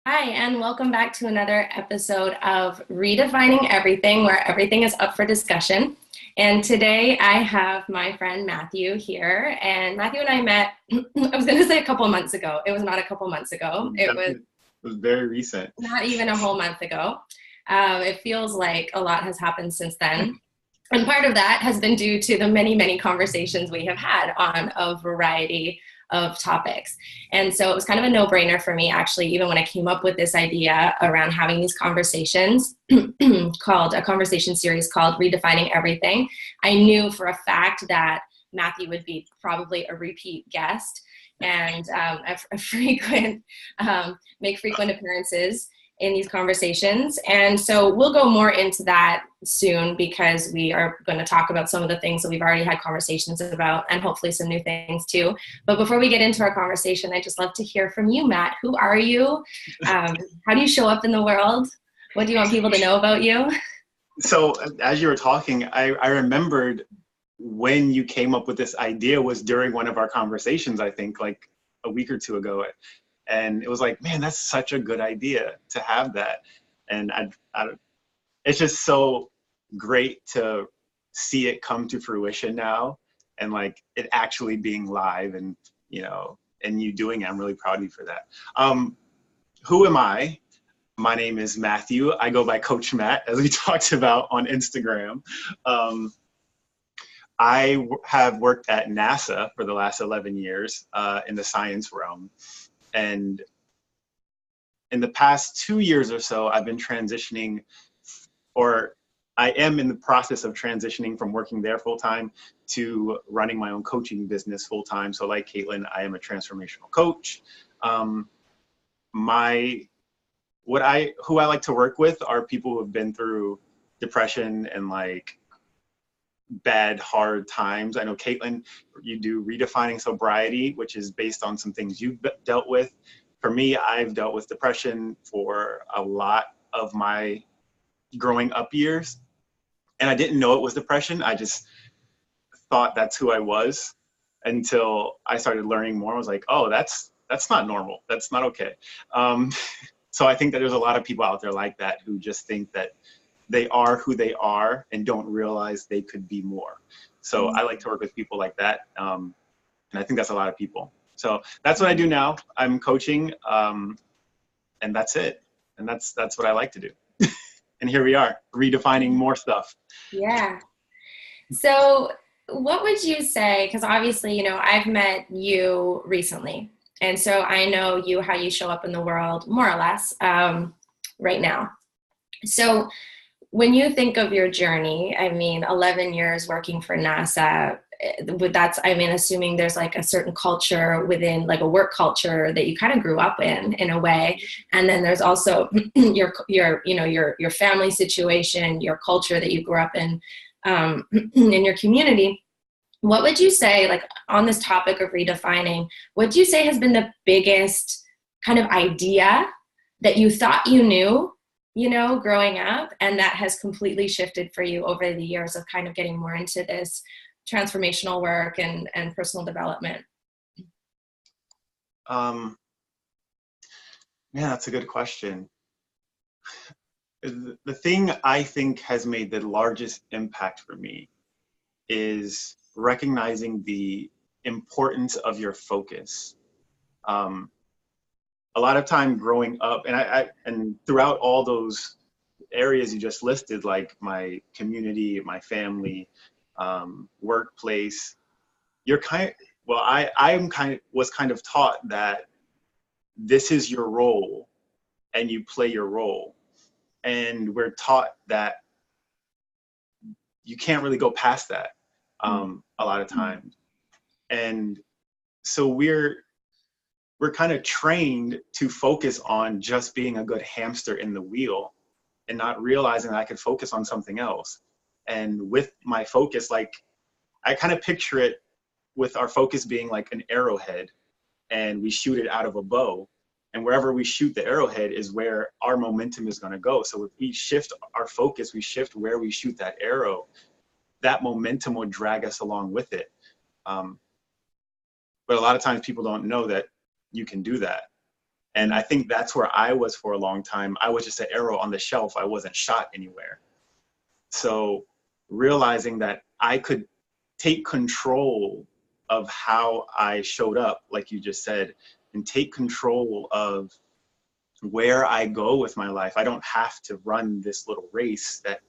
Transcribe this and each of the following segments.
Hi, and welcome back to another episode of Redefining Everything, where everything is up for discussion. And today I have my friend Matthew here. And Matthew and I met, I was going to say a couple months ago. It was not a couple months ago. It was very recent. Not even a whole month ago. It feels like a lot has happened since then. And part of that has been due to the many, many conversations we have had on a variety of topics. And so it was kind of a no-brainer for me, actually, even when I came up with this idea around having these conversations called a conversation series called Redefining Everything. I knew for a fact that Matthew would be probably a repeat guest and a frequent, make frequent appearances in these conversations. And so we'll go more into that soon because we are going to talk about some of the things that we've already had conversations about and hopefully some new things too. But before we get into our conversation, I'd just love to hear from you, Matt. Who are you? How do you show up in the world? What do you want people to know about you? So as you were talking, I remembered when you came up with this idea was during one of our conversations, I think like a week or two ago. And it was like, man, that's such a good idea to have that. And it's just so great to see it come to fruition now and like it actually being live and, and you doing it. I'm really proud of you for that. Who am I? My name is Matthew. I go by Coach Matt, as we talked about on Instagram. I have worked at NASA for the last 11 years in the science realm. And in the past 2 years or so, I've been transitioning, or I am in the process of transitioning from working there full time to running my own coaching business full time. So like Caitlin, I am a transformational coach. Who I like to work with are people who have been through depression and like bad, hard times. I know Caitlin, you do Redefining Sobriety, which is based on some things you've dealt with. For me, I've dealt with depression for a lot of my growing up years. And I didn't know it was depression. I just thought that's who I was until I started learning more. I was like, oh, that's not normal. That's not okay. So I think that there's a lot of people out there like that who just think that they are who they are and don't realize they could be more. So I like to work with people like that. And I think that's a lot of people. So that's what I do now. I'm coaching and that's it. And that's what I like to do. And here we are, redefining more stuff. Yeah. So what would you say, because obviously, I've met you recently. And so I know you, how you show up in the world, more or less, right now. So when you think of your journey, 11 years working for NASA, assuming there's like a certain culture within like a work culture that you kind of grew up in a way. And then there's also your family situation, your culture that you grew up in your community. What would you say, like on this topic of redefining, what do you say has been the biggest kind of idea that you thought you knew, growing up, and that has completely shifted for you over the years of kind of getting more into this transformational work and personal development? Yeah, that's a good question. The thing I think has made the largest impact for me is recognizing the importance of your focus. A lot of time growing up, and throughout all those areas you just listed, like my community, my family, workplace, I was kind of taught that this is your role and you play your role. And we're taught that you can't really go past that a lot of times. And so we're kind of trained to focus on just being a good hamster in the wheel and not realizing that I could focus on something else. And with my focus, like I kind of picture it with our focus being like an arrowhead and we shoot it out of a bow. And wherever we shoot the arrowhead is where our momentum is going to go. So if we shift our focus, we shift where we shoot that arrow, that momentum will drag us along with it. But a lot of times people don't know that you can do that. And I think that's where I was for a long time. I was just an arrow on the shelf. I wasn't shot anywhere. So realizing that I could take control of how I showed up, like you just said, and take control of where I go with my life. I don't have to run this little race that,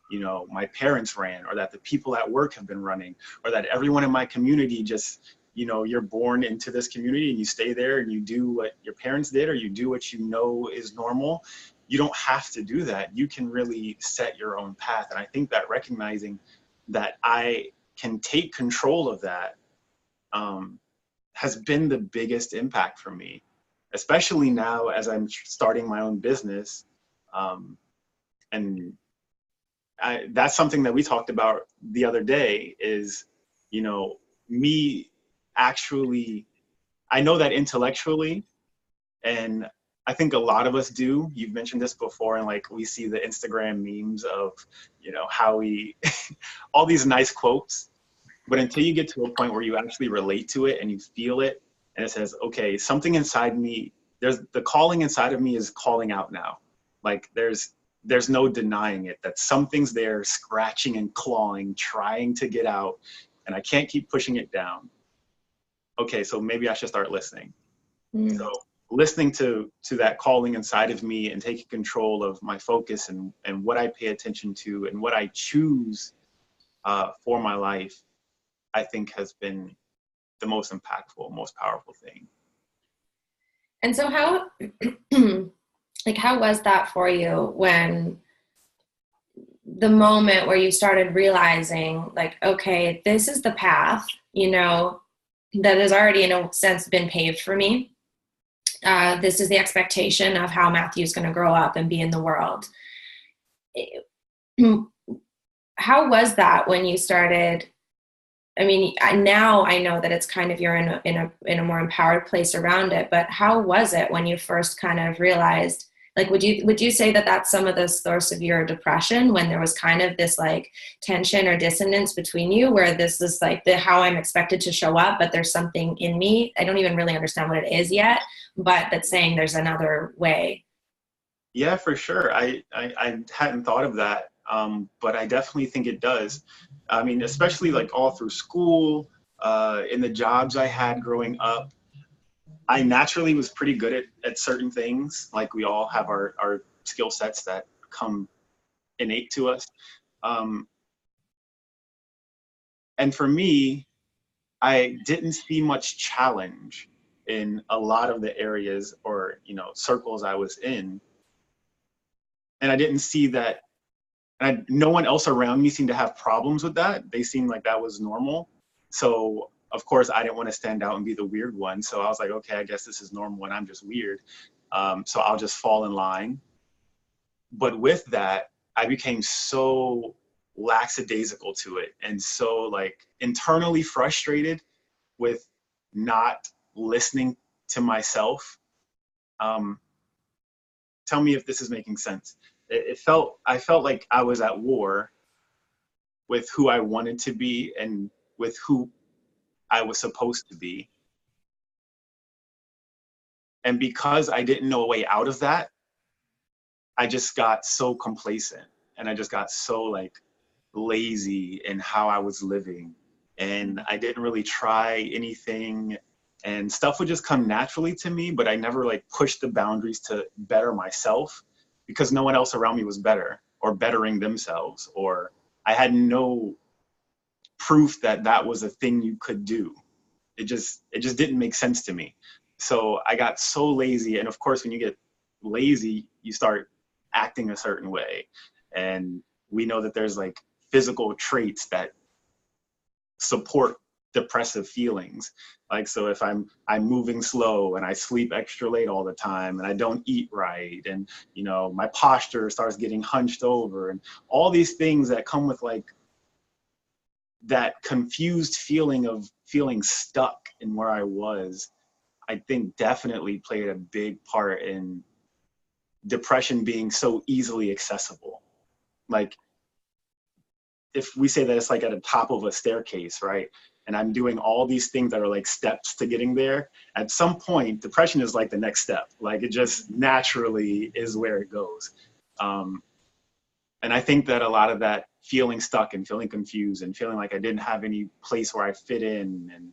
you know, my parents ran, or that the people at work have been running, or that everyone in my community just, you know, you're born into this community and you stay there and you do what your parents did, or you do what you know is normal. You don't have to do that. You can really set your own path. And I think that recognizing that I can take control of that has been the biggest impact for me, especially now as I'm starting my own business. And that's something that we talked about the other day is, you know, me actually, I know that intellectually, and I think a lot of us do. You've mentioned this before, and like we see the Instagram memes of, you know, how we, all these nice quotes, but until you get to a point where you actually relate to it and you feel it, and it says, okay, something inside me, there's the calling inside of me is calling out now. Like there's no denying it, that something's there scratching and clawing, trying to get out, and I can't keep pushing it down. Okay, so maybe I should start listening. So listening to that calling inside of me and taking control of my focus and what I pay attention to and what I choose for my life, I think has been the most impactful, most powerful thing. And so how like how was that for you when the moment where you started realizing like, okay, this is the path, you know, that has already in a sense been paved for me. This is the expectation of how Matthew's going to grow up and be in the world. How was that when you started? I mean, now I know that it's kind of you're in a more empowered place around it. But how was it when you first kind of realized? Like, would you say that that's some of the source of your depression, when there was kind of this like tension or dissonance between you, where this is like the how I'm expected to show up, but there's something in me, I don't even really understand what it is yet, but that's saying there's another way. Yeah, for sure. I hadn't thought of that, but I definitely think it does. I mean, especially like all through school, in the jobs I had growing up, I naturally was pretty good at certain things. Like we all have our skill sets that come innate to us. Um, and for me, I didn't see much challenge in a lot of the areas or, you know, circles I was in. And I didn't see that, and no one else around me seemed to have problems with that. They seemed like that was normal. So of course I didn't want to stand out and be the weird one. So I was like, okay, I guess this is normal and I'm just weird. So I'll just fall in line. But with that, I became so lackadaisical to it and so like internally frustrated with not listening to myself. Um, Tell me if this is making sense. I felt like I was at war with who I wanted to be and with who I was supposed to be. And because I didn't know a way out of that, I just got so complacent and I just got so like lazy in how I was living. And I didn't really try anything, and stuff would just come naturally to me, but I never like pushed the boundaries to better myself because no one else around me was better or bettering themselves, or I had no proof that that was a thing you could do. It just didn't make sense to me. So I got so lazy, and of course when you get lazy you start acting a certain way, and we know that there's like physical traits that support depressive feelings. Like, so if I'm moving slow and I sleep extra late all the time and I don't eat right, and you know my posture starts getting hunched over, and all these things that come with like that confused feeling of feeling stuck in where I was, I think definitely played a big part in depression being so easily accessible. Like if we say that it's like at the top of a staircase, right? and I'm doing all these things that are like steps to getting there, at some point, depression is like the next step. Like it just naturally is where it goes. And I think that a lot of that feeling stuck and feeling confused and feeling like I didn't have any place where I fit in and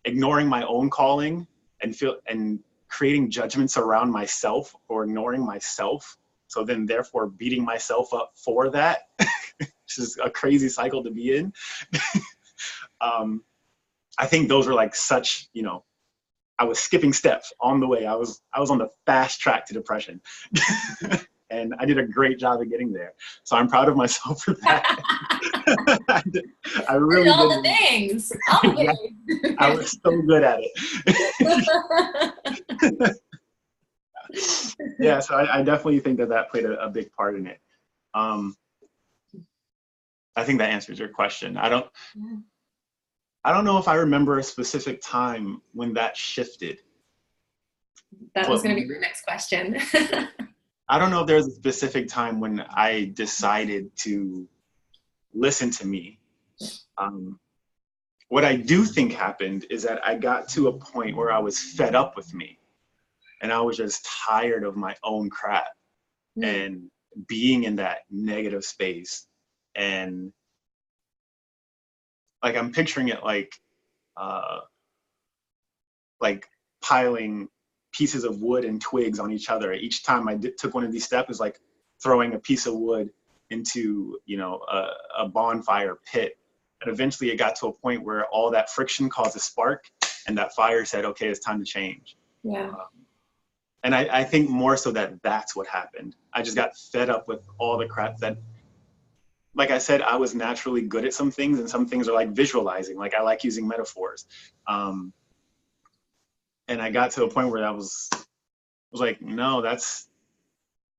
ignoring my own calling and creating judgments around myself or ignoring myself. So then therefore beating myself up for that, which is a crazy cycle to be in. I think those were like such, I was skipping steps on the way. I was on the fast track to depression. And I did a great job of getting there. So I'm proud of myself for that. I really did all did. the things. All the Yeah, things. I was so good at it. Yeah, so I definitely think that played a big part in it. I think that answers your question. I don't know if I remember a specific time when that shifted. That was But going to be my next question. I don't know if there's a specific time when I decided to listen to me. What I do think happened is that I got to a point where I was fed up with me, and I was just tired of my own crap and being in that negative space. And like I'm picturing it like piling pieces of wood and twigs on each other. Each time I took one of these steps, is like throwing a piece of wood into a bonfire pit. And eventually it got to a point where all that friction caused a spark, and that fire said, okay, it's time to change. Yeah. And I think more so that's what happened. I just got fed up with all the crap that, like I said, I was naturally good at some things, and some things are like visualizing. Like I like using metaphors. And I got to a point where I was like, no,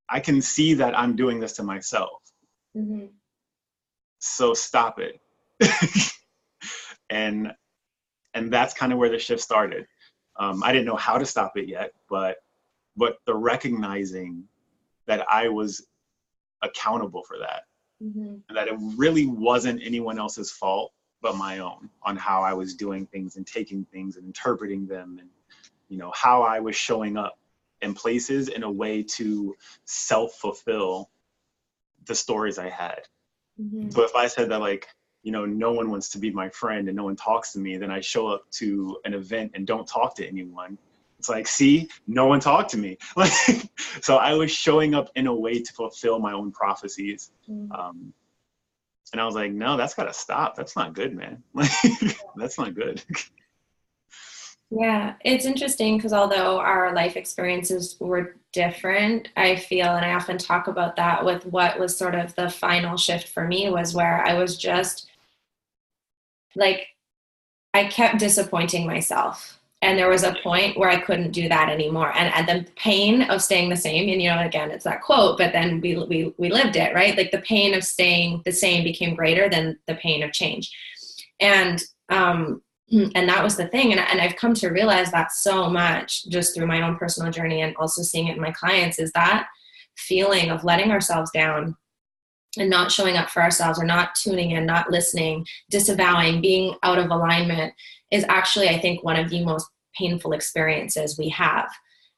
I can see that I'm doing this to myself. Mm-hmm. So stop it. and that's kind of where the shift started. I didn't know how to stop it yet, but the recognizing that I was accountable for that, and that it really wasn't anyone else's fault but my own, on how I was doing things and taking things and interpreting them, and how I was showing up in places in a way to self-fulfill the stories I had. So if I said that, like, no one wants to be my friend and no one talks to me, then I show up to an event and don't talk to anyone. It's like, see, no one talked to me. Like, so I was showing up in a way to fulfill my own prophecies. And I was like, no, that's got to stop. That's not good, man. Like, that's not good. Yeah, it's interesting because although our life experiences were different, I feel, and I often talk about that with what was sort of the final shift for me, was where I was just like, I kept disappointing myself. And there was a point where I couldn't do that anymore. And the pain of staying the same, and again, it's that quote, but then we lived it, right? Like the pain of staying the same became greater than the pain of change. And that was the thing. And I've come to realize that so much just through my own personal journey, and also seeing it in my clients, is that feeling of letting ourselves down and not showing up for ourselves, or not tuning in, not listening, disavowing, being out of alignment, is actually, I think, one of the most painful experiences we have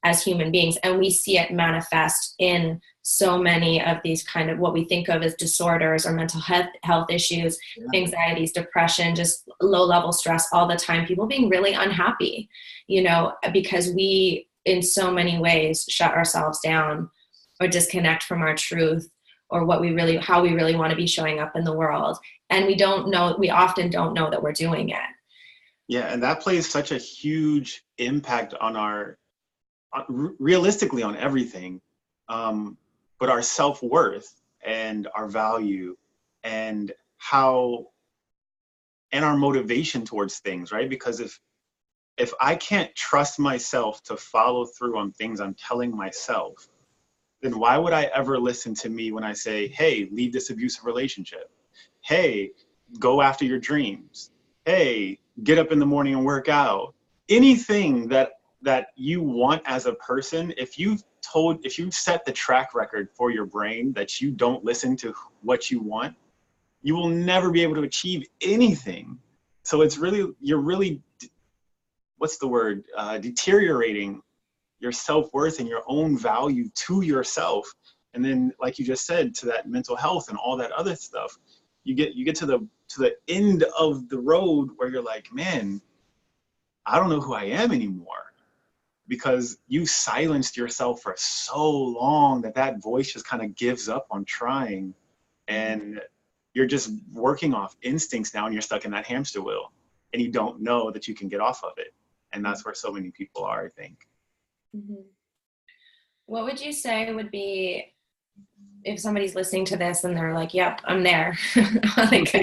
as human beings. And we see it manifest in so many of these kind of what we think of as disorders or mental health issues, anxieties, depression, just low level stress all the time, people being really unhappy, because we in so many ways shut ourselves down or disconnect from our truth, or how we really want to be showing up in the world. And we often don't know that we're doing it. Yeah. And that plays such a huge impact on realistically on everything. But our self-worth and our value and our motivation towards things, right? Because if I can't trust myself to follow through on things I'm telling myself, then why would I ever listen to me when I say, hey, leave this abusive relationship? Hey, go after your dreams. Hey, get up in the morning and work out. Anything that you want as a person, if you've set the track record for your brain that you don't listen to what you want, you will never be able to achieve anything. So it's really, you're really, what's the word, deteriorating your self-worth and your own value to yourself. And then, like you just said, to that mental health and all that other stuff, you get to the end of the road where you're like, man, I don't know who I am anymore, because you silenced yourself for so long that that voice just kind of gives up on trying, and you're just working off instincts now, and you're stuck in that hamster wheel, and you don't know that you can get off of it. And that's where so many people are, I think. Mm-hmm. What would you say would be, if somebody's listening to this and they're like, yep, I'm there, like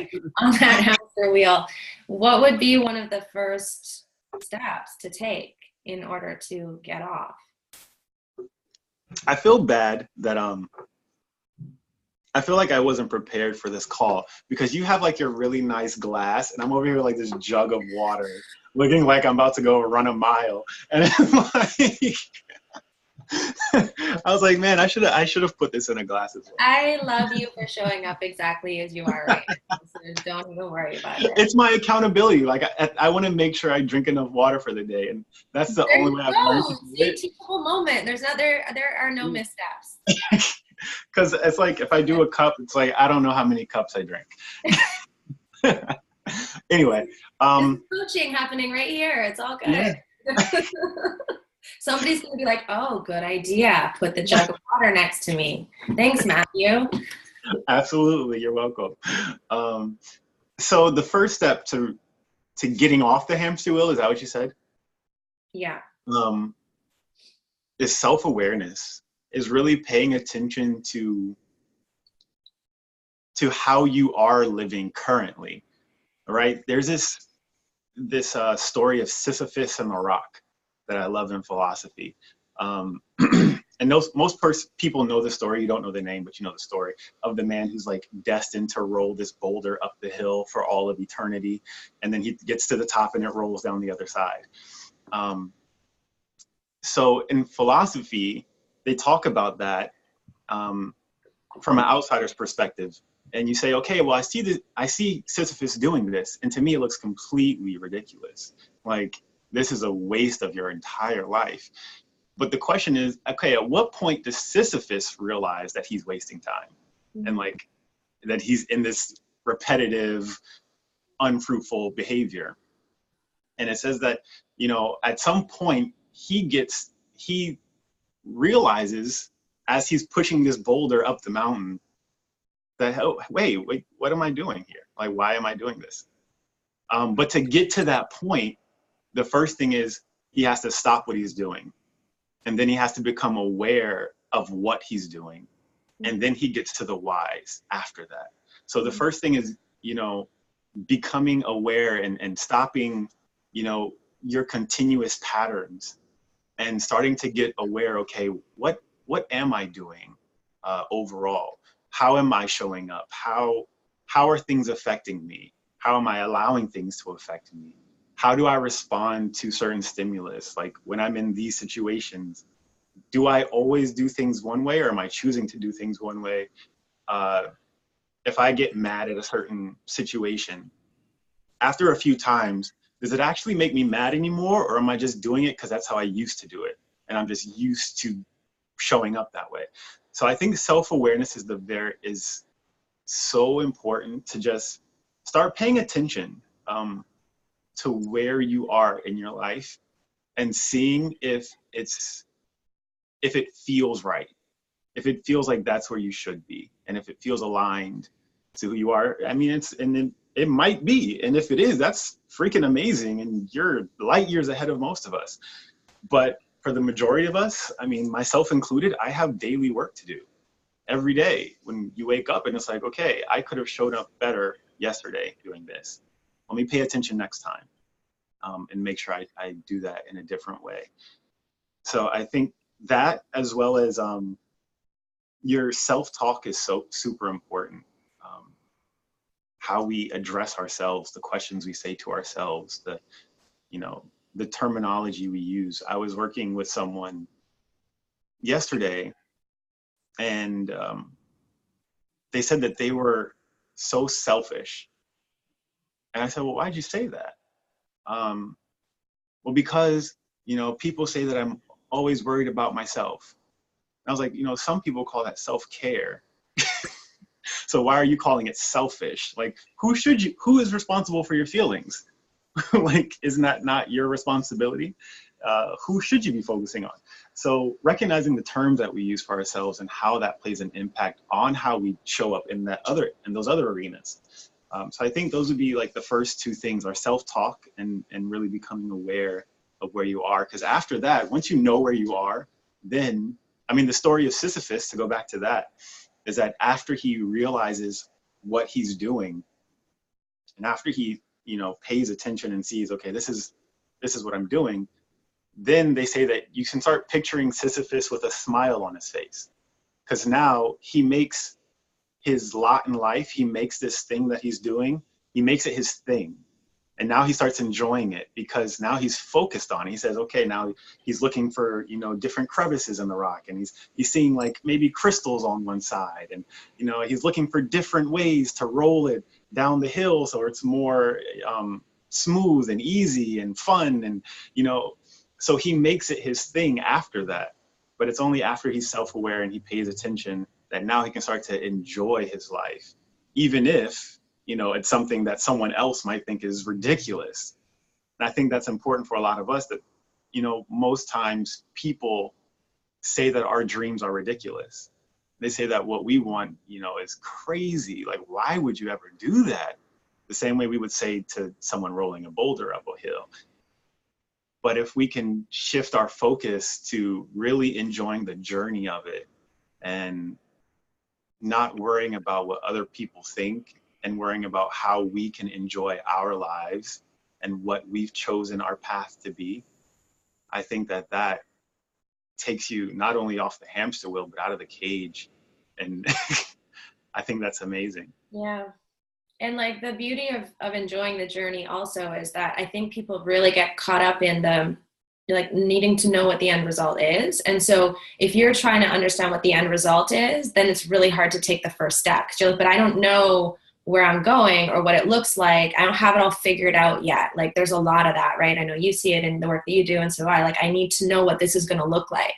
on that hamster wheel, what would be one of the first steps to take in order to get off? I feel bad that I feel like I wasn't prepared for this call, because you have like your really nice glass, and I'm over here like this jug of water, looking like I'm about to go run a mile. And like, I was like, man, I should have put this in a glass as well. I love you for showing up exactly as you are right now, so don't even worry about it. It's my accountability. Like I want to make sure I drink enough water for the day, and that's the There only you way I've learned to go. do See, it. teachable moment. There are no missteps. Because it's like, if I do a cup, it's like I don't know how many cups I drink. Anyway, This is coaching happening right here. It's all yeah, good. Somebody's gonna be like, "Oh, good idea. Put the jug of water next to me. Thanks, Matthew." absolutely. You're welcome. So the first step to getting off the hamster wheel, is that what you said? Yeah. Um, is self-awareness, is really paying attention to how you are living currently. Right? There's this story of Sisyphus and the rock that I love in philosophy. And most people know the story. You don't know the name, but you know the story of the man who's like destined to roll this boulder up the hill for all of eternity, and then he gets to the top and it rolls down the other side. So in philosophy, they talk about that from an outsider's perspective. And you say, okay, well, I see Sisyphus doing this, and to me, it looks completely ridiculous. Like, this is a waste of your entire life. But the question is, okay, at what point does Sisyphus realize that he's wasting time, and like that he's in this repetitive, unfruitful behavior? And it says that, at some point he realizes, as he's pushing this boulder up the mountain, that, oh, wait, what am I doing here? Like, why am I doing this? But to get to that point, the first thing is he has to stop what he's doing. And then he has to become aware of what he's doing. And then he gets to the whys after that. So the first thing is, becoming aware and stopping, your continuous patterns, and starting to get aware, okay, what am I doing overall? How am I showing up? How are things affecting me? How am I allowing things to affect me? How do I respond to certain stimulus? Like, when I'm in these situations, do I always do things one way, or am I choosing to do things one way? If I get mad at a certain situation, after a few times, does it actually make me mad anymore, or am I just doing it because that's how I used to do it, and I'm just used to showing up that way? So I think self-awareness is so important, to just start paying attention to where you are in your life, and seeing if it feels right, if it feels like that's where you should be, and if it feels aligned to who you are. I mean, it might be, and if it is, that's freaking amazing, and you're light years ahead of most of us. But for the majority of us, I mean, myself included, I have daily work to do every day. When you wake up and it's like, okay, I could have showed up better yesterday doing this. Let me pay attention next time, and make sure I do that in a different way. So I think that, as well as your self-talk, is so super important. How we address ourselves, the questions we say to ourselves, the terminology we use. I was working with someone yesterday, and they said that they were so selfish, And I said, well, why'd you say that? Well, because, people say that I'm always worried about myself. And I was like, some people call that self-care. So why are you calling it selfish? Like, who is responsible for your feelings? Like, isn't that not your responsibility? Who should you be focusing on? So recognizing the terms that we use for ourselves and how that plays an impact on how we show up in those other arenas. So I think those would be like the first two things: are self-talk and really becoming aware of where you are. Because after that, once you know where you are, then, I mean, the story of Sisyphus, to go back to that, is that after he realizes what he's doing, and after he, pays attention and sees, okay, this is what I'm doing, then they say that you can start picturing Sisyphus with a smile on his face. Because now he makes his lot in life, he makes this thing that he's doing, he makes it his thing. And now he starts enjoying it because now he's focused on it. He says, okay, now he's looking for, different crevices in the rock, and he's seeing like maybe crystals on one side, and, he's looking for different ways to roll it down the hill so it's more smooth and easy and fun. And, so he makes it his thing after that. But it's only after he's self-aware and he pays attention that now he can start to enjoy his life, even if, it's something that someone else might think is ridiculous. And I think that's important for a lot of us, that, most times people say that our dreams are ridiculous. They say that what we want, is crazy. Like, why would you ever do that? The same way we would say to someone rolling a boulder up a hill. But if we can shift our focus to really enjoying the journey of it and not worrying about what other people think, and worrying about how we can enjoy our lives and what we've chosen our path to be, I think that takes you not only off the hamster wheel, but out of the cage. And I think that's amazing. Yeah. And like the beauty of enjoying the journey also is that I think people really get caught up in the like needing to know what the end result is. And so if you're trying to understand what the end result is, then it's really hard to take the first step. 'Cause you're like, but I don't know where I'm going or what it looks like. I don't have it all figured out yet. Like there's a lot of that, right? I know you see it in the work that you do. And so I need to know what this is going to look like,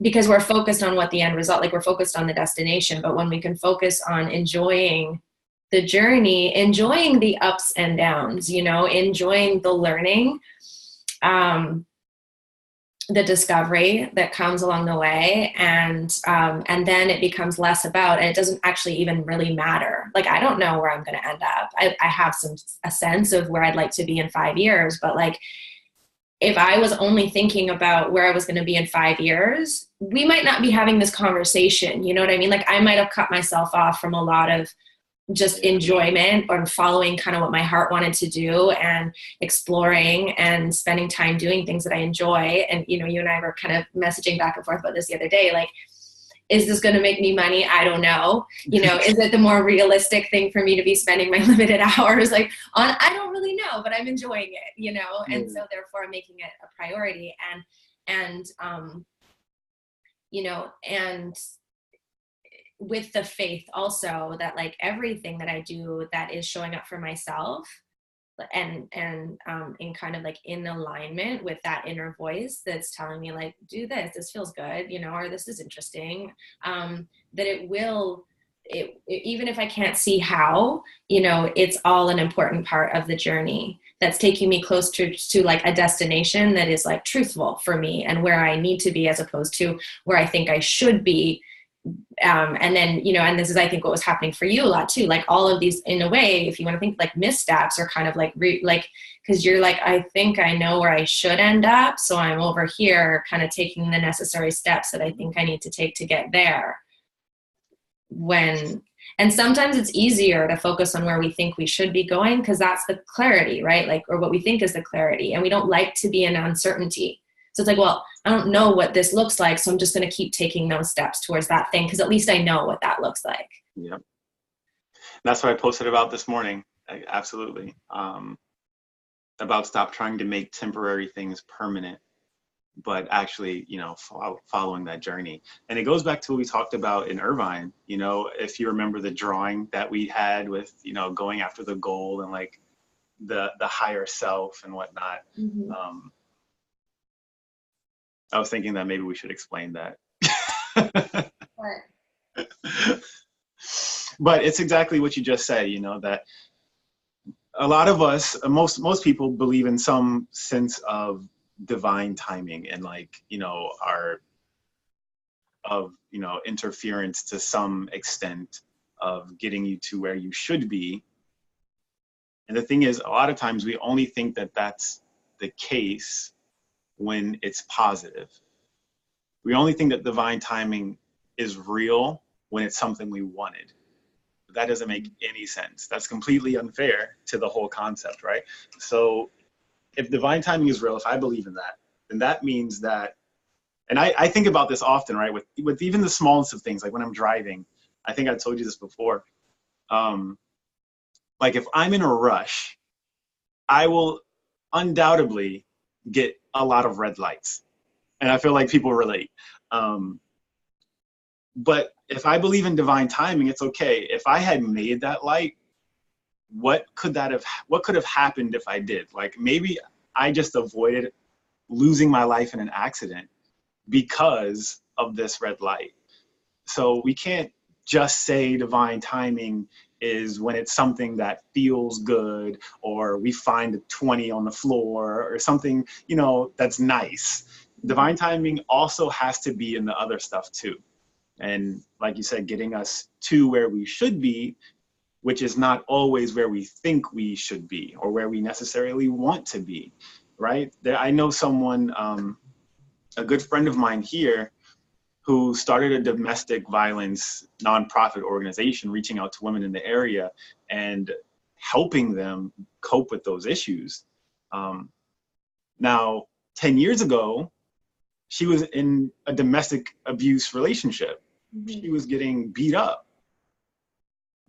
because we're focused on what the end result, like we're focused on the destination. But when we can focus on enjoying the journey, enjoying the ups and downs, enjoying the learning, the discovery that comes along the way, and then it becomes less about, and it doesn't actually even really matter. Like, I don't know where I'm going to end up. I have a sense of where I'd like to be in 5 years, but like, if I was only thinking about where I was going to be in 5 years, we might not be having this conversation. You know what I mean? Like, I might have cut myself off from a lot of just enjoyment or following kind of what my heart wanted to do and exploring and spending time doing things that I enjoy. And, you and I were kind of messaging back and forth about this the other day. Like, is this going to make me money? I don't know. Is it the more realistic thing for me to be spending my limited hours like on? I don't really know, but I'm enjoying it, and so therefore I'm making it a priority. And with the faith also that like everything that I do that is showing up for myself and in kind of like in alignment with that inner voice that's telling me like, do this feels good, or this is interesting, that it will, even if I can't see how, it's all an important part of the journey that's taking me close to like a destination that is like truthful for me and where I need to be, as opposed to where I think I should be. And then, and this is, I think, what was happening for you a lot too, like all of these, in a way, if you want to think like missteps, are kind of like, because you're like, I think I know where I should end up. So I'm over here kind of taking the necessary steps that I think I need to take to get there. And sometimes it's easier to focus on where we think we should be going, because that's the clarity, right? Like, or what we think is the clarity. And we don't like to be in uncertainty. So it's like, well, I don't know what this looks like, so I'm just going to keep taking those steps towards that thing, because at least I know what that looks like. Yep. That's what I posted about this morning. Absolutely. About stop trying to make temporary things permanent, but actually, following that journey. And it goes back to what we talked about in Irvine. If you remember the drawing that we had with, going after the goal and like the higher self and whatnot. Mm-hmm. I was thinking that maybe we should explain that. But But it's exactly what you just said, you know, that a lot of us, most people believe in some sense of divine timing and like, you know, our of, you know, interference to some extent of getting you to where you should be. And the thing is, a lot of times we only think that that's the case when it's positive. We only think that divine timing is real when it's something we wanted. That doesn't make any sense. That's completely unfair to the whole concept, right? So if divine timing is real, if I believe in that, then that means that, and I think about this often, right? With even the smallest of things, like when I'm driving, I think I told you this before. Like if I'm in a rush, I will undoubtedly get a lot of red lights. And I feel like people relate. Um, but if I believe in divine timing, it's okay. If I had made that light, what could have happened if I did? Like maybe I just avoided losing my life in an accident because of this red light. So we can't just say divine timing is when it's something that feels good, or we find a 20 on the floor or something, you know, that's nice. Divine timing also has to be in the other stuff too. And like you said, getting us to where we should be, which is not always where we think we should be or where we necessarily want to be, right? I know someone, a good friend of mine here, who started a domestic violence nonprofit organization reaching out to women in the area and helping them cope with those issues. Now, 10 years ago, she was in a domestic abuse relationship. mm-hmm. She was getting beat up.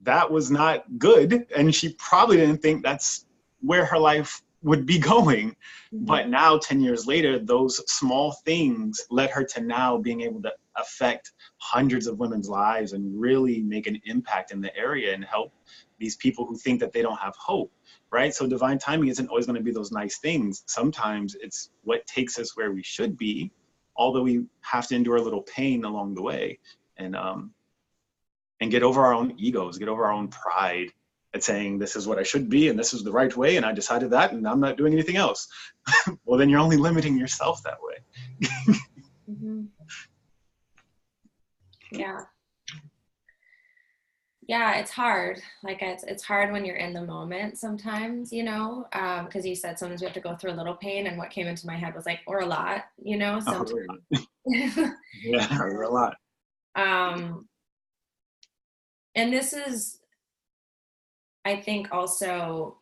That was not good, and she probably didn't think that's where her life would be going. Mm-hmm. But now, 10 years later, those small things led her to now being able to affect hundreds of women's lives and really make an impact in the area and help these people who think that they don't have hope, right? So divine timing isn't always going to be those nice things. Sometimes it's what takes us where we should be, although we have to endure a little pain along the way. And get over our own egos, get over our own pride at saying this is what I should be and this is the right way and I decided that and I'm not doing anything else. Well, then you're only limiting yourself that way. Mm-hmm. Yeah. Yeah, it's hard. Like it's hard when you're in the moment sometimes, you know, because you said sometimes we have to go through a little pain, and what came into my head was like, or a lot, you know, sometimes. Yeah, or a lot. And this is, I think, also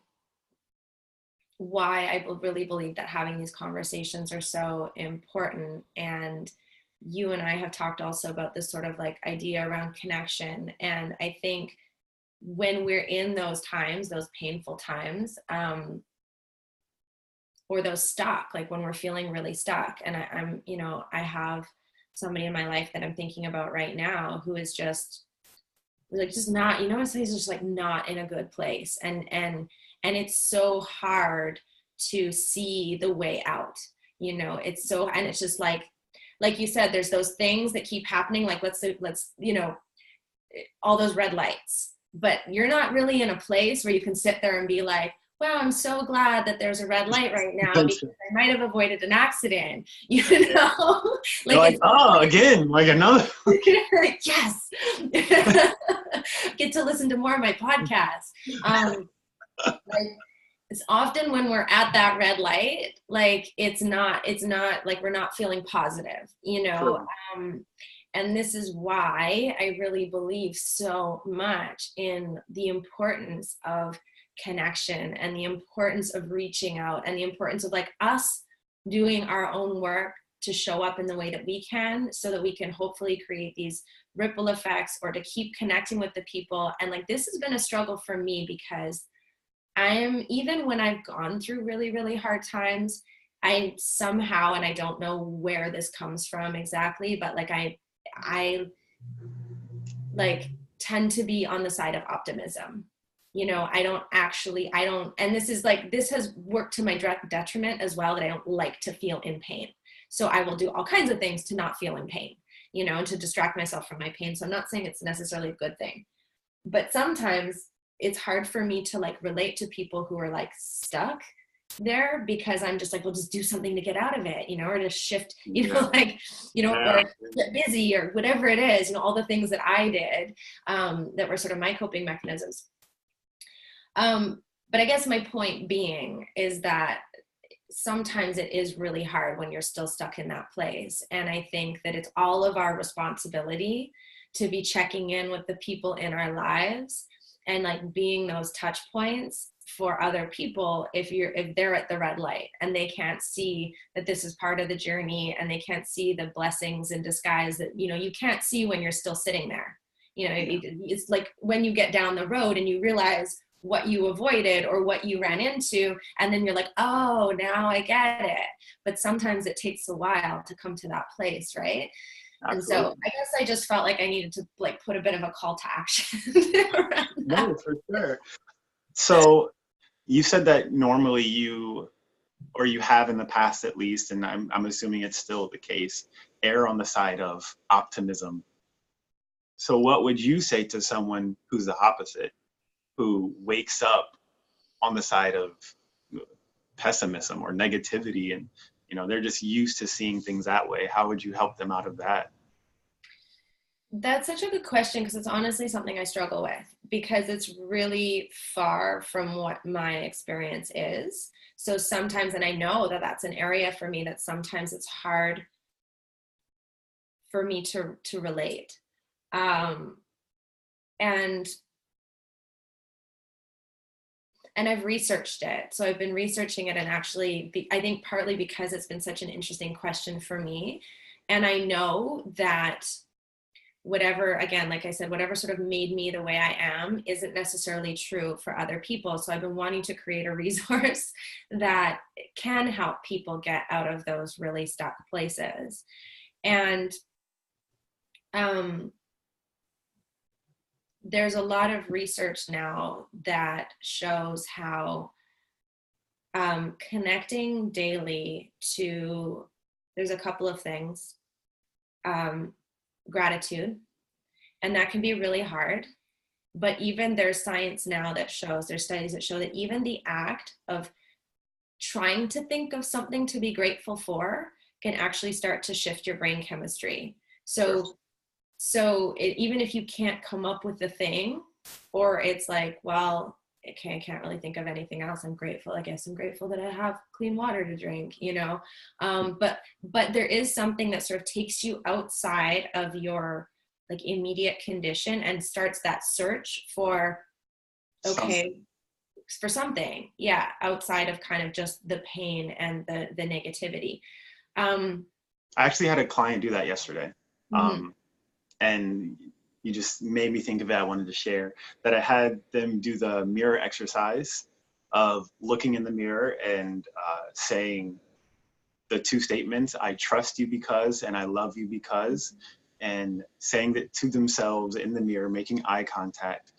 why I really believe that having these conversations are so important. And you and I have talked also about this sort of like idea around connection. And I think when we're in those times, those painful times, or those stuck, like when we're feeling really stuck, and I'm, you know, I have somebody in my life that I'm thinking about right now who is just like, just not, you know, he's just like not in a good place. And it's so hard to see the way out, you know, it's so, and it's just like you said, there's those things that keep happening. Like, let's, you know, all those red lights, but you're not really in a place where you can sit there and be like, wow, I'm so glad that there's a red light right now because I might have avoided an accident, you know? Like oh, again, like another. Like, yes. Get to listen to more of my podcast. Like, it's often when we're at that red light, like it's not like we're not feeling positive, you know? And this is why I really believe so much in the importance of connection and the importance of reaching out and the importance of like us doing our own work to show up in the way that we can, so that we can hopefully create these ripple effects or to keep connecting with the people. And like, this has been a struggle for me because even when I've gone through really, really hard times, I somehow, and I don't know where this comes from exactly, but like I like tend to be on the side of optimism. I don't, and this is like, this has worked to my detriment as well, that I don't like to feel in pain. So I will do all kinds of things to not feel in pain, and to distract myself from my pain. So I'm not saying it's necessarily a good thing, but sometimes it's hard for me to like relate to people who are like stuck there, because I'm just like, well, just do something to get out of it, or to shift, Yeah. like, Yeah. or get busy or whatever it is, all the things that I did, that were sort of my coping mechanisms. But I guess my point being is that sometimes it is really hard when you're still stuck in that place. And I think that it's all of our responsibility to be checking in with the people in our lives and like being those touch points for other people if they're at the red light and they can't see that this is part of the journey, and they can't see the blessings in disguise that you can't see when you're still sitting there. It's like when you get down the road and you realize what you avoided or what you ran into, and then you're like, oh, now I get it. But sometimes it takes a while to come to that place, right? And so Absolutely. I guess I just felt like I needed to like put a bit of a call to action around that. No, for sure. So you said that normally you, or you have in the past at least, and I'm assuming it's still the case, err on the side of optimism. So what would you say to someone who's the opposite, who wakes up on the side of pessimism or negativity, and they're just used to seeing things that way? How would you help them out of that? That's such a good question, because it's honestly something I struggle with, because it's really far from what my experience is. So sometimes, and I know that that's an area for me that sometimes it's hard for me to relate. Um, and and I've researched it. So I've been researching it, and actually, I think partly because it's been such an interesting question for me. And I know that whatever, again, like I said, whatever sort of made me the way I am isn't necessarily true for other people. So I've been wanting to create a resource that can help people get out of those really stuck places. And there's a lot of research now that shows how connecting daily to, there's a couple of things, gratitude, and that can be really hard. But even there's science now that shows, there's studies that show that even the act of trying to think of something to be grateful for can actually start to shift your brain chemistry. Even if you can't come up with the thing, or it's like, well, I can't really think of anything else. I'm grateful. I guess I'm grateful that I have clean water to drink, but there is something that sort of takes you outside of your like immediate condition and starts that search for, Something. okay, for something, yeah, outside of kind of just the pain and the negativity. I actually had a client do that yesterday. Mhm. And you just made me think of it. I wanted to share that I had them do the mirror exercise of looking in the mirror and saying the two statements, I trust you because, and I love you because, and saying that to themselves in the mirror, making eye contact.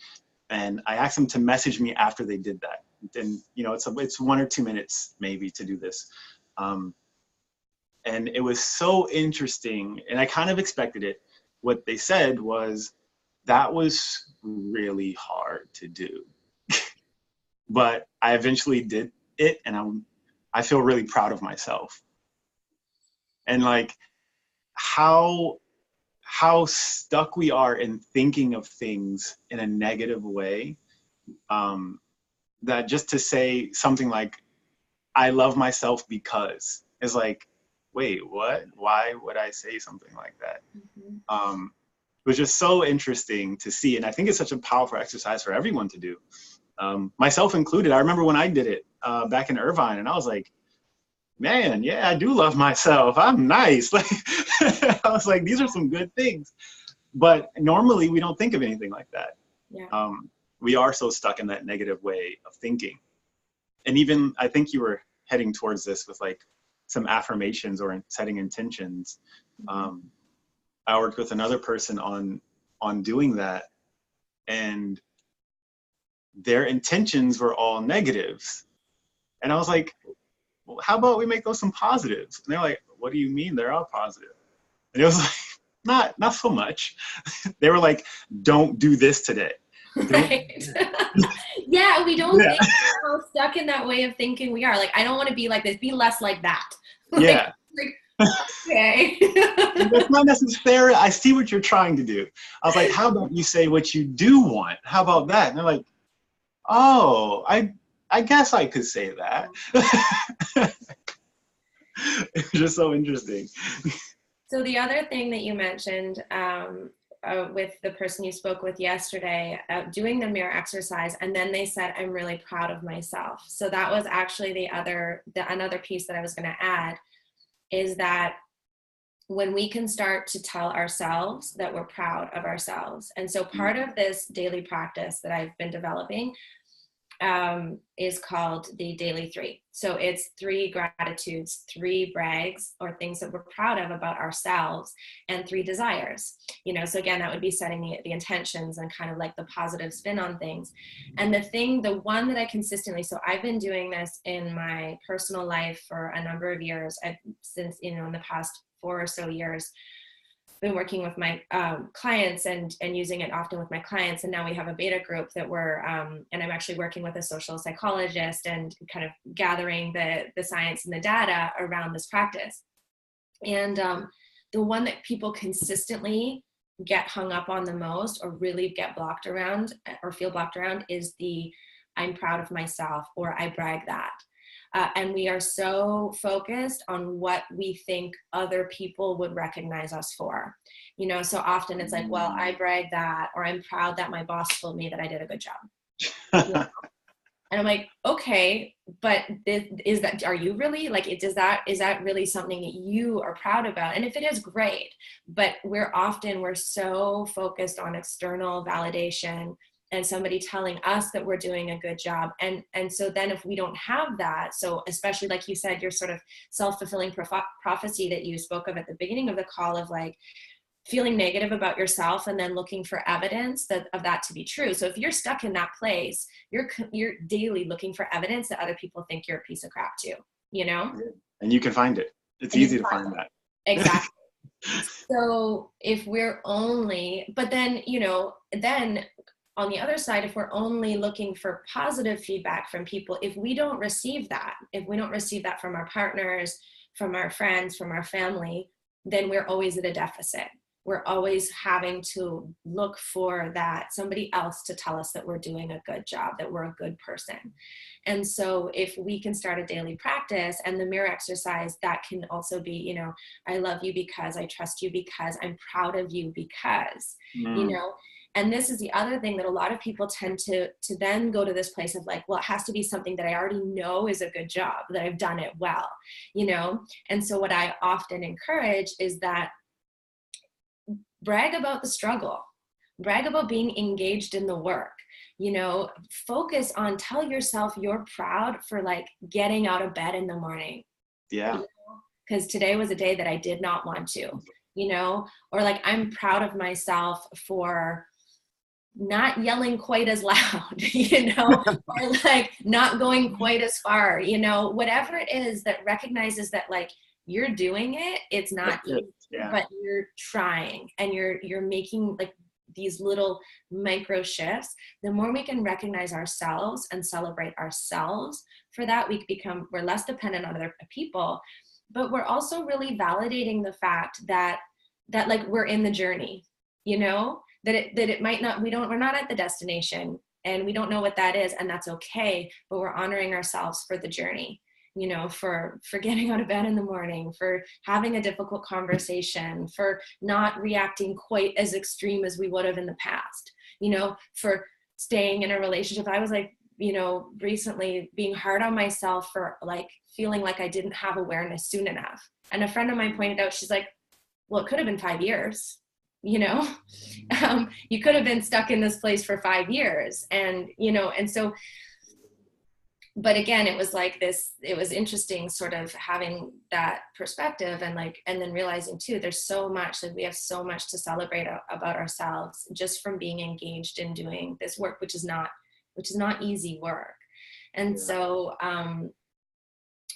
And I asked them to message me after they did that. And it's 1 or 2 minutes maybe to do this. And it was so interesting, and I kind of expected it. What they said was, that was really hard to do, but I eventually did it, and I feel really proud of myself. And like how stuck we are in thinking of things in a negative way, that just to say something like, I love myself because, is like, wait, what? Why would I say something like that? Mhm. It was just so interesting to see. And I think it's such a powerful exercise for everyone to do, myself included. I remember when I did it back in Irvine, and I was like, man, yeah, I do love myself. I'm nice. Like, I was like, these are some good things. But normally we don't think of anything like that. Yeah. We are so stuck in that negative way of thinking. And even, I think you were heading towards this with like some affirmations or setting intentions. Mhm. Um, I worked with another person on doing that, and their intentions were all negatives. And I was like, well, how about we make those some positives? And they're like, what do you mean they're all positive? And it was like, not so much. They were like, don't do this today. Don't. Right. Yeah, we don't Yeah. think how stuck in that way of thinking we are. Like, I don't want to be like this, be less like that. Yeah. Like okay. That's not necessary. I see what you're trying to do. I was like, how about you say what you do want? How about that? And they're like, oh, I guess I could say that. It's just so interesting. So the other thing that you mentioned with the person you spoke with yesterday, doing the mirror exercise, and then they said, "I'm really proud of myself." So that was actually another piece that I was going to add, is that when we can start to tell ourselves that we're proud of ourselves. And so part of this daily practice that I've been developing is called the daily 3. So it's 3 gratitudes, 3 brags or things that we're proud of about ourselves, and 3 desires. So again, that would be setting the intentions and kind of like the positive spin on things. And the one that I consistently, so I've been doing this in my personal life for a number of years. Since in the past 4 or so years, been working with my clients and using it often with my clients. And now we have a beta group that and I'm actually working with a social psychologist and kind of gathering the science and the data around this practice. And the one that people consistently get hung up on the most, or really get blocked around or feel blocked around, is the "I'm proud of myself" or "I brag that." And we are so focused on what we think other people would recognize us for. So often it's like, well, I brag that, or I'm proud that my boss told me that I did a good job. And I'm like, okay, but are you really like, is that really something that you are proud about? And if it is, great. But we're so focused on external validation and somebody telling us that we're doing a good job. And so then if we don't have that, so especially like you said, your sort of self-fulfilling prophecy that you spoke of at the beginning of the call, of like feeling negative about yourself and then looking for evidence of that to be true. So if you're stuck in that place, you're daily looking for evidence that other people think you're a piece of crap too, And you can find it. It's easy to find that. Exactly. So if we're only, but then, then on the other side, if we're only looking for positive feedback from people, if we don't receive that from our partners, from our friends, from our family, then we're always at a deficit. We're always having to look for that somebody else to tell us that we're doing a good job, that we're a good person. And so if we can start a daily practice, and the mirror exercise, that can also be, I love you because, I trust you because, I'm proud of you because, And this is the other thing that a lot of people tend to then go to this place of like, well, it has to be something that I already know is a good job, that I've done it well, And so what I often encourage is that brag about the struggle, brag about being engaged in the work, focus on, tell yourself you're proud for like getting out of bed in the morning. Yeah. Because today was a day that I did not want to, or like, I'm proud of myself for not yelling quite as loud, or like not going quite as far, whatever it is that recognizes that like you're doing it, it's not easy, but you're trying, and you're making like these little micro shifts. The more we can recognize ourselves and celebrate ourselves for that, we're less dependent on other people, but we're also really validating the fact that like we're in the journey, that it might not, we're not at the destination, and we don't know what that is, and that's okay, but we're honoring ourselves for the journey, for getting out of bed in the morning, for having a difficult conversation, for not reacting quite as extreme as we would have in the past, for staying in a relationship. I was like, recently being hard on myself for like feeling like I didn't have awareness soon enough. And a friend of mine pointed out, she's like, well, it could have been 5 years. You could have been stuck in this place for 5 years. And, and so, but again, it was like this, it was interesting sort of having that perspective, and then realizing too, there's so much, like we have so much to celebrate about ourselves just from being engaged in doing this work, which is not which is not easy work. And Yeah. so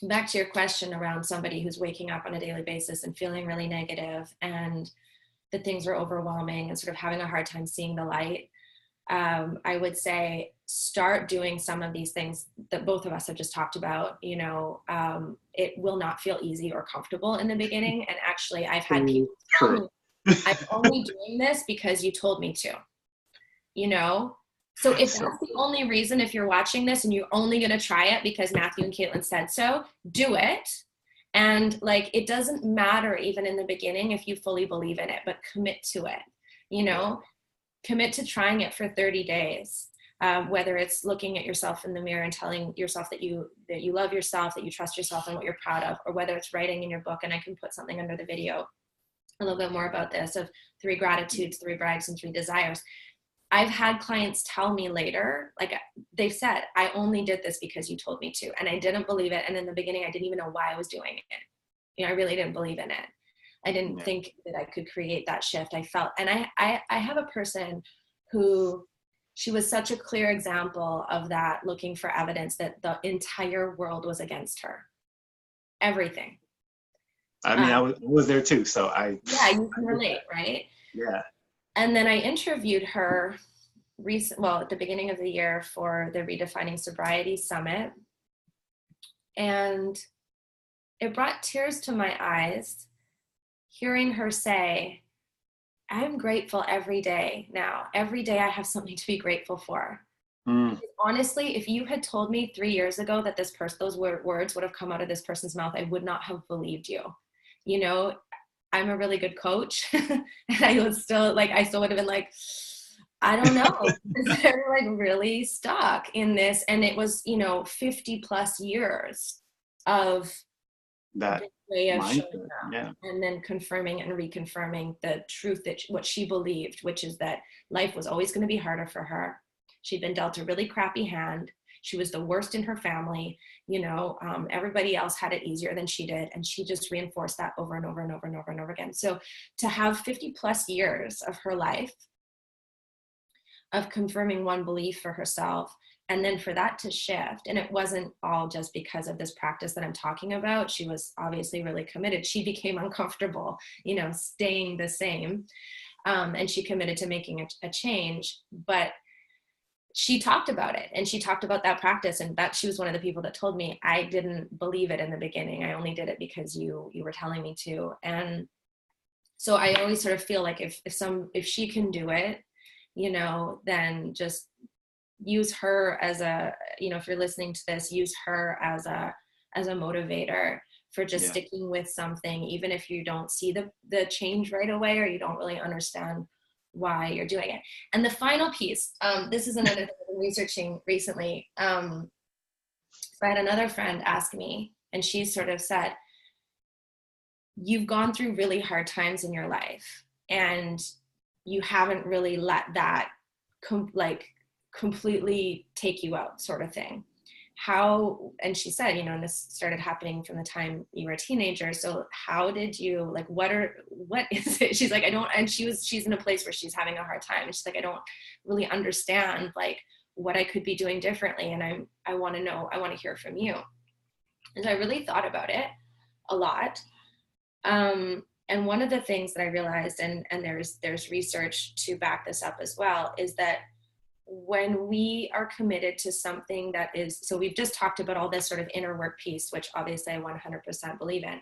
back to your question around somebody who's waking up on a daily basis and feeling really negative and that things are overwhelming and sort of having a hard time seeing the light, I would say start doing some of these things that both of us have just talked about. It will not feel easy or comfortable in the beginning. And actually, I've had So people tell true. me, I'm only doing this because you told me to, you know? So if So that's the only reason, if you're watching this and you're only going to try it because Matthew and Caitlin said so, do it. And like, it doesn't matter even in the beginning if you fully believe in it, but commit to it, you yeah. know? Commit to trying it for 30 days. Whether it's looking at yourself in the mirror and telling yourself that you love yourself, that you trust yourself and what you're proud of, or whether it's writing in your book, and I can put something under the video a little bit more about this, of 3 gratitudes, 3 brags, and 3 desires. I've had clients tell me later, like they've said, I only did this because you told me to, and I didn't believe it. And in the beginning, I didn't even know why I was doing it. I really didn't believe in it. I didn't Yeah. think that I could create that shift. I felt, and I have a person who, she was such a clear example of that, looking for evidence that the entire world was against her. Everything. I mean, Um, I was there too, so yeah, you I can get relate, that. right? Yeah. And then I interviewed her at the beginning of the year for the Redefining Sobriety Summit. And it brought tears to my eyes hearing her say, I'm grateful every day now. Every day I have something to be grateful for. Mm, Honestly, if you had told me 3 years ago that those words would have come out of this person's mouth, I would not have believed you. You know, I'm a really good coach, and I still would have been like, I don't know. They're like really stuck in this, and it was 50 plus years of that this way of showing mindset. up, Yeah. and then confirming and reconfirming the truth that what she believed, which is that life was always going to be harder for her. She'd been dealt a really crappy hand. She was the worst in her family. Everybody else had it easier than she did, and she just reinforced that over and over and over and over and over again. So to have 50 plus years of her life of confirming one belief for herself, and then for that to shift, and it wasn't all just because of this practice that I'm talking about. She was obviously really committed. She became uncomfortable staying the same, and she committed to making a change. But she talked about it, and she talked about that practice, and that she was one of the people that told me, I didn't believe it in the beginning. I only did it because you were telling me to. And so I always sort of feel like if she can do it, then just use her as if you're listening to this, use her as a motivator for just Yeah. sticking with something, even if you don't see the change right away, or you don't really understand why you're doing it. And the final piece, this is another thing I've been researching recently. So I had another friend ask me, and she sort of said, you've gone through really hard times in your life, and you haven't really let that completely take you out, sort of thing. And she said, and this started happening from the time you were a teenager. So how did you, what is it? She's like, I don't, and she's in a place where she's having a hard time. And she's like, I don't really understand what I could be doing differently. And I want to know, I want to hear from you. And so I really thought about it a lot. And one of the things that I realized, and there's research to back this up as well, is that when we are committed to something that is, so we've just talked about all this sort of inner work piece, which obviously I 100% believe in,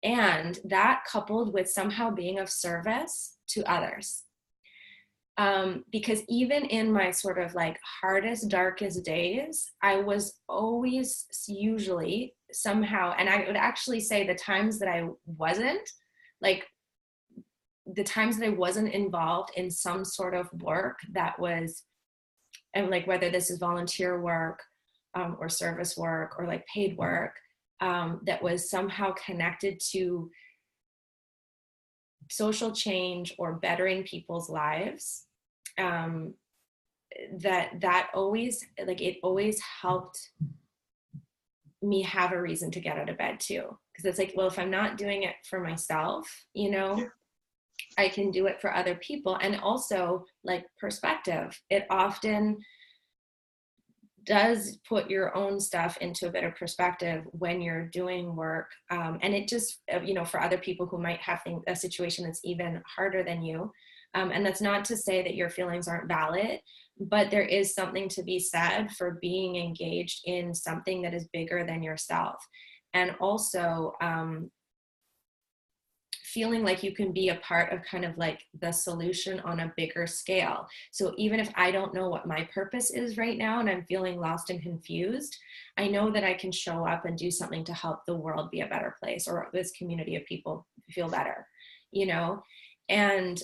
and that coupled with somehow being of service to others. Because even in my sort of hardest, darkest days, I was always usually somehow, and I would actually say the times that I wasn't, the times that I wasn't involved in some sort of work that was, and whether this is volunteer work, or service work, or paid work, that was somehow connected to social change or bettering people's lives, that always, it always helped me have a reason to get out of bed too. Because it's well, if I'm not doing it for myself, Yeah. I can do it for other people. And also perspective. It often, does put your own stuff into a better perspective when you're doing work. And it just, for other people who might have a situation that's even harder than you. And that's not to say that your feelings aren't valid, but there is something to be said for being engaged in something that is bigger than yourself. And also, feeling like you can be a part of kind of like the solution on a bigger scale. So even if I don't know what my purpose is right now and I'm feeling lost and confused, I know that I can show up and do something to help the world be a better place, or this community of people feel better, and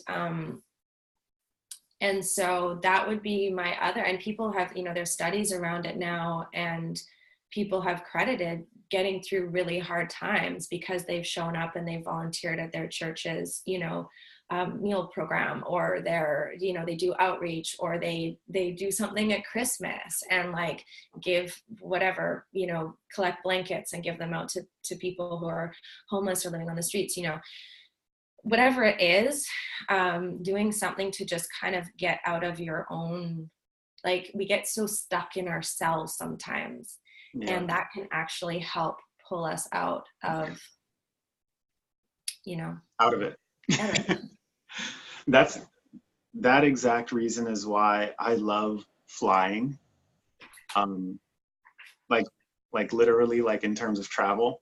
so that would be my other, and people have, there's studies around it now, and people have credited getting through really hard times because they've shown up and they've volunteered at their church's, meal program, or they do outreach, or they do something at Christmas and like give whatever, collect blankets and give them out to people who are homeless or living on the streets, whatever it is, doing something to just kind of get out of your own, like we get so stuck in ourselves sometimes. Yeah. And that can actually help pull us out of, out of it. That exact reason is why I love flying. Like literally, like in terms of travel,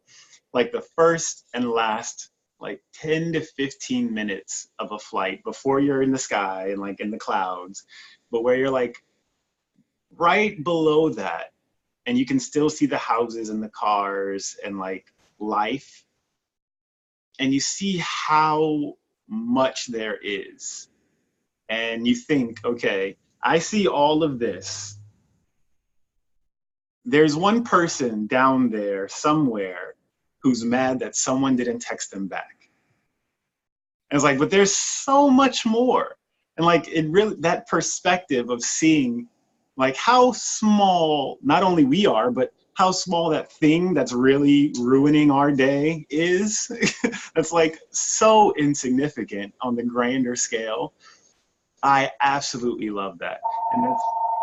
like the first and last like 10 to 15 minutes of a flight before you're in the sky and like in the clouds, but where you're like right below that, and you can still see the houses and the cars and like life, and you see how much there is, and you think, okay, I see all of this. There's one person down there somewhere who's mad that someone didn't text them back. And it's like, but there's so much more. And like, it really, that perspective of seeing like how small, not only we are, but how small that thing that's really ruining our day is, that's like so insignificant on the grander scale. I absolutely love that.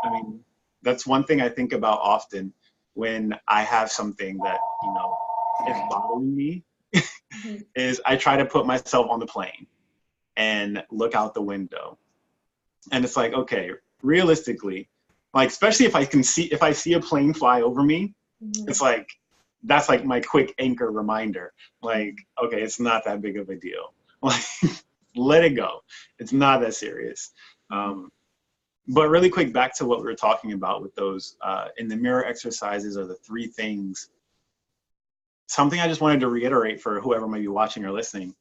And that's one thing I think about often when I have something that, is bothering me, is I try to put myself on the plane and look out the window. And it's like, okay, realistically, like, especially if I see a plane fly over me, it's like, that's like my quick anchor reminder. Like, okay, it's not that big of a deal. Like, let it go. It's not that serious. But really quick, back to what we were talking about with those in the mirror exercises, are the 3 things. Something I just wanted to reiterate for whoever might be watching or listening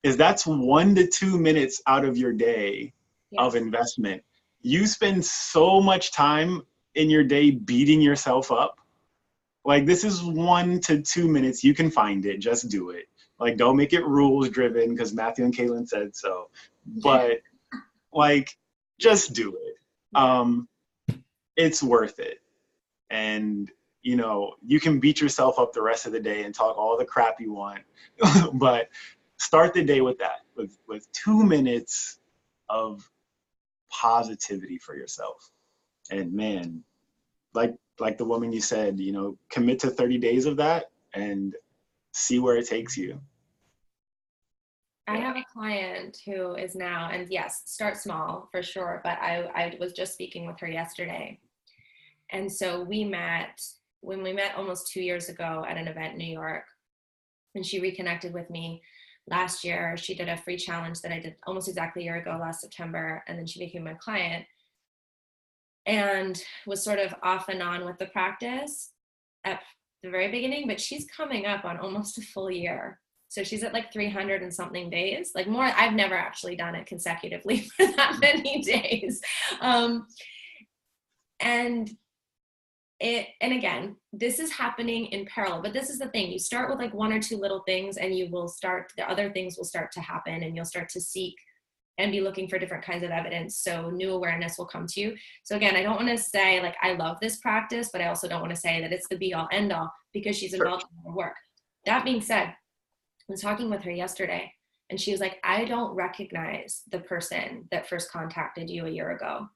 is that's 1 to 2 minutes out of your day of investment. You spend so much time in your day beating yourself up. Like, this is 1 to 2 minutes. You can find it. Just do it. Like, don't make it rules driven because Matthew and Kaylin said so. But like, just do it. It's worth it. And you can beat yourself up the rest of the day and talk all the crap you want, but start the day with that, with 2 minutes of positivity for yourself. And man, like the woman you said, commit to 30 days of that and see where it takes you. I have a client who is now, and yes, start small for sure, but I was just speaking with her yesterday. And so when we met almost 2 years ago at an event in New York, and she reconnected with me last year. She did a free challenge that I did almost exactly a year ago, last September, and then she became my client and was sort of off and on with the practice at the very beginning, but she's coming up on almost a full year. So she's at like 300 and something days, like more. I've never actually done it consecutively for that many days. And again, this is happening in parallel, but this is the thing. You start with like 1 or 2 little things, and the other things will start to happen, and you'll start to seek and be looking for different kinds of evidence. So new awareness will come to you. So again, I don't want to say like, I love this practice, but I also don't want to say that it's the be all end all because she's involved in her work. That being said, I was talking with her yesterday, and she was like, I don't recognize the person that first contacted you a year ago.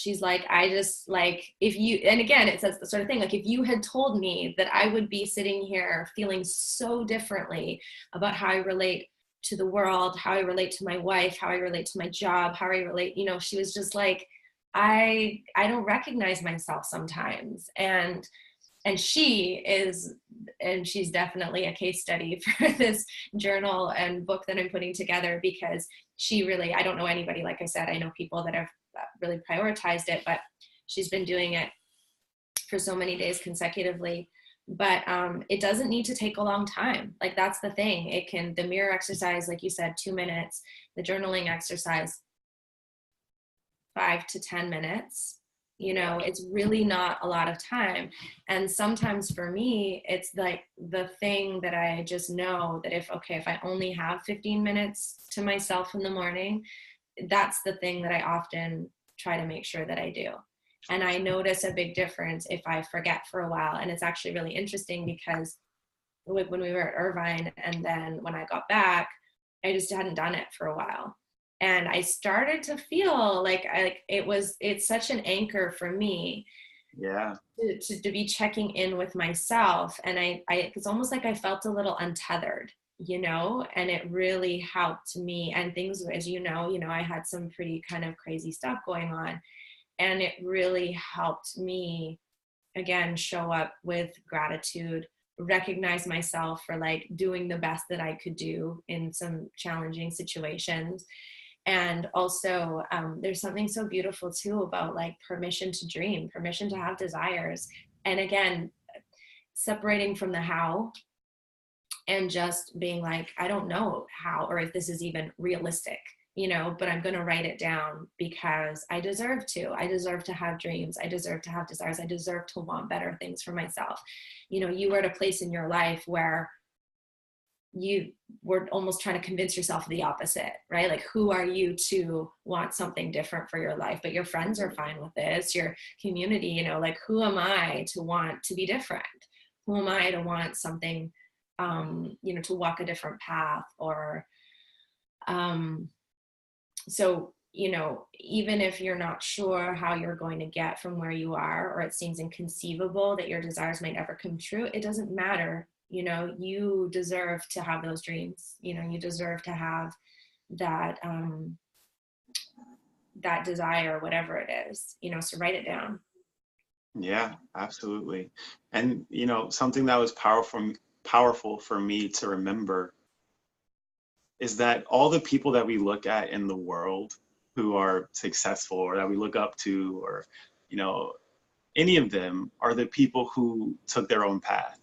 she's like, I just like, if you, and again, it says the sort of thing, like if you had told me that I would be sitting here feeling so differently about how I relate to the world, how I relate to my wife, how I relate to my job, how I relate, you know, she was just like, I don't recognize myself sometimes. And she is, and she's definitely a case study for this journal and book that I'm putting together, because she really, I don't know anybody, like I said, I know people that have really prioritized it, but she's been doing it for so many days consecutively. But it doesn't need to take a long time. Like that's the thing. It can, the mirror exercise, like you said, 2 minutes, the journaling exercise, 5 to 10 minutes. You know, it's really not a lot of time. And sometimes for me, it's like the thing that I just know that if I only have 15 minutes to myself in the morning, that's the thing that I often try to make sure that I do. And I notice a big difference if I forget for a while. And it's actually really interesting because when we were at Irvine and then when I got back, I just hadn't done it for a while. And I started to feel like it's such an anchor for me, Yeah. to be checking in with myself. And it's almost like I felt a little untethered, you know, and it really helped me. And things, as you know, I had some pretty kind of crazy stuff going on, and it really helped me, again, show up with gratitude, recognize myself for like doing the best that I could do in some challenging situations. And also there's something so beautiful too about like permission to dream, permission to have desires. And again, separating from the how and just being like, I don't know how or if this is even realistic, but I'm going to write it down because I deserve to. I deserve to have dreams. I deserve to have desires. I deserve to want better things for myself. You were at a place in your life where you were almost trying to convince yourself of the opposite, right? Like, who are you to want something different for your life? But your friends are fine with this, your community, like, who am I to want to be different? Who am I to want something, to walk a different path? Or, so, even if you're not sure how you're going to get from where you are, or it seems inconceivable that your desires might ever come true, it doesn't matter. You deserve to have those dreams. You deserve to have that, that desire, whatever it is, so write it down. Yeah, absolutely. And something that was powerful for me to remember is that all the people that we look at in the world who are successful or that we look up to, or any of them, are the people who took their own path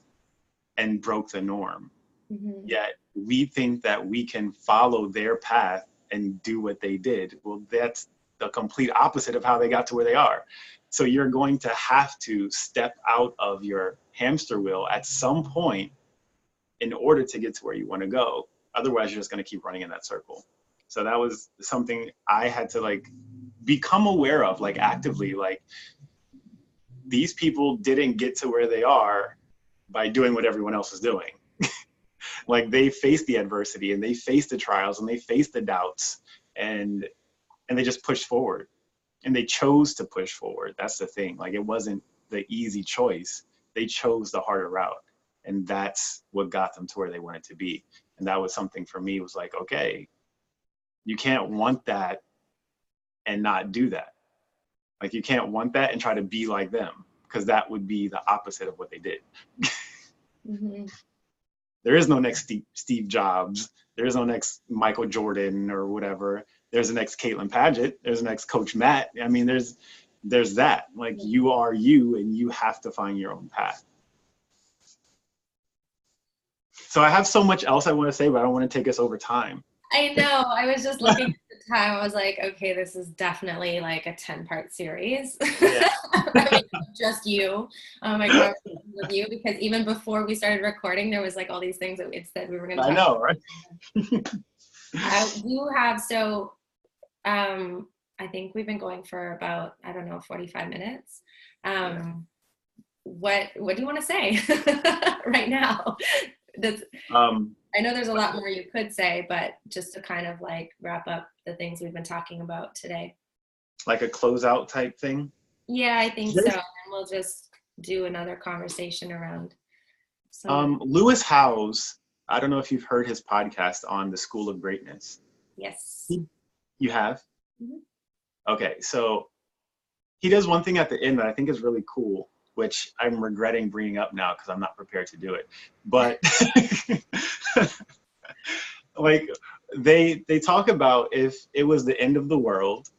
and broke the norm. Mm-hmm. Yet we think that we can follow their path and do what they did. Well, that's the complete opposite of how they got to where they are. So you're going to have to step out of your hamster wheel at some point in order to get to where you want to go. Otherwise, you're just going to keep running in that circle. So that was something I had to like become aware of, like actively, like these people didn't get to where they are by doing what everyone else is doing. Like, they faced the adversity and they faced the trials and they faced the doubts, and they just pushed forward, and they chose to push forward. That's the thing. Like, it wasn't the easy choice. They chose the harder route, and that's what got them to where they wanted to be. And that was something for me, was like, okay, you can't want that and not do that. Like, you can't want that and try to be like them, because that would be the opposite of what they did. Mm-hmm. There is no next Steve Jobs. There is no next Michael Jordan or whatever. There's the next Caitlin Paget. There's the next Coach Matt. I mean, there's that. Like, you are you, and you have to find your own path. So I have so much else I want to say, but I don't want to take us over time. I know. I was just looking at the time. I was like, okay, this is definitely like a 10-part series. Yeah. I mean, just you. My conversation with you, because even before we started recording, there was like all these things that we had said we were going to I talk know, right? You have, so I think we've been going for about, I don't know, 45 minutes. What do you want to say right now? That's, I know there's a lot more you could say, but just to kind of like wrap up the things we've been talking about today. like a closeout type thing. Yeah, I think so. And we'll just do another conversation around some. Lewis Howes, I don't know if you've heard his podcast on the School of Greatness. Yes. You have? Mhm. Okay, so he does one thing at the end that I think is really cool, which I'm regretting bringing up now because I'm not prepared to do it. But like they talk about if it was the end of the world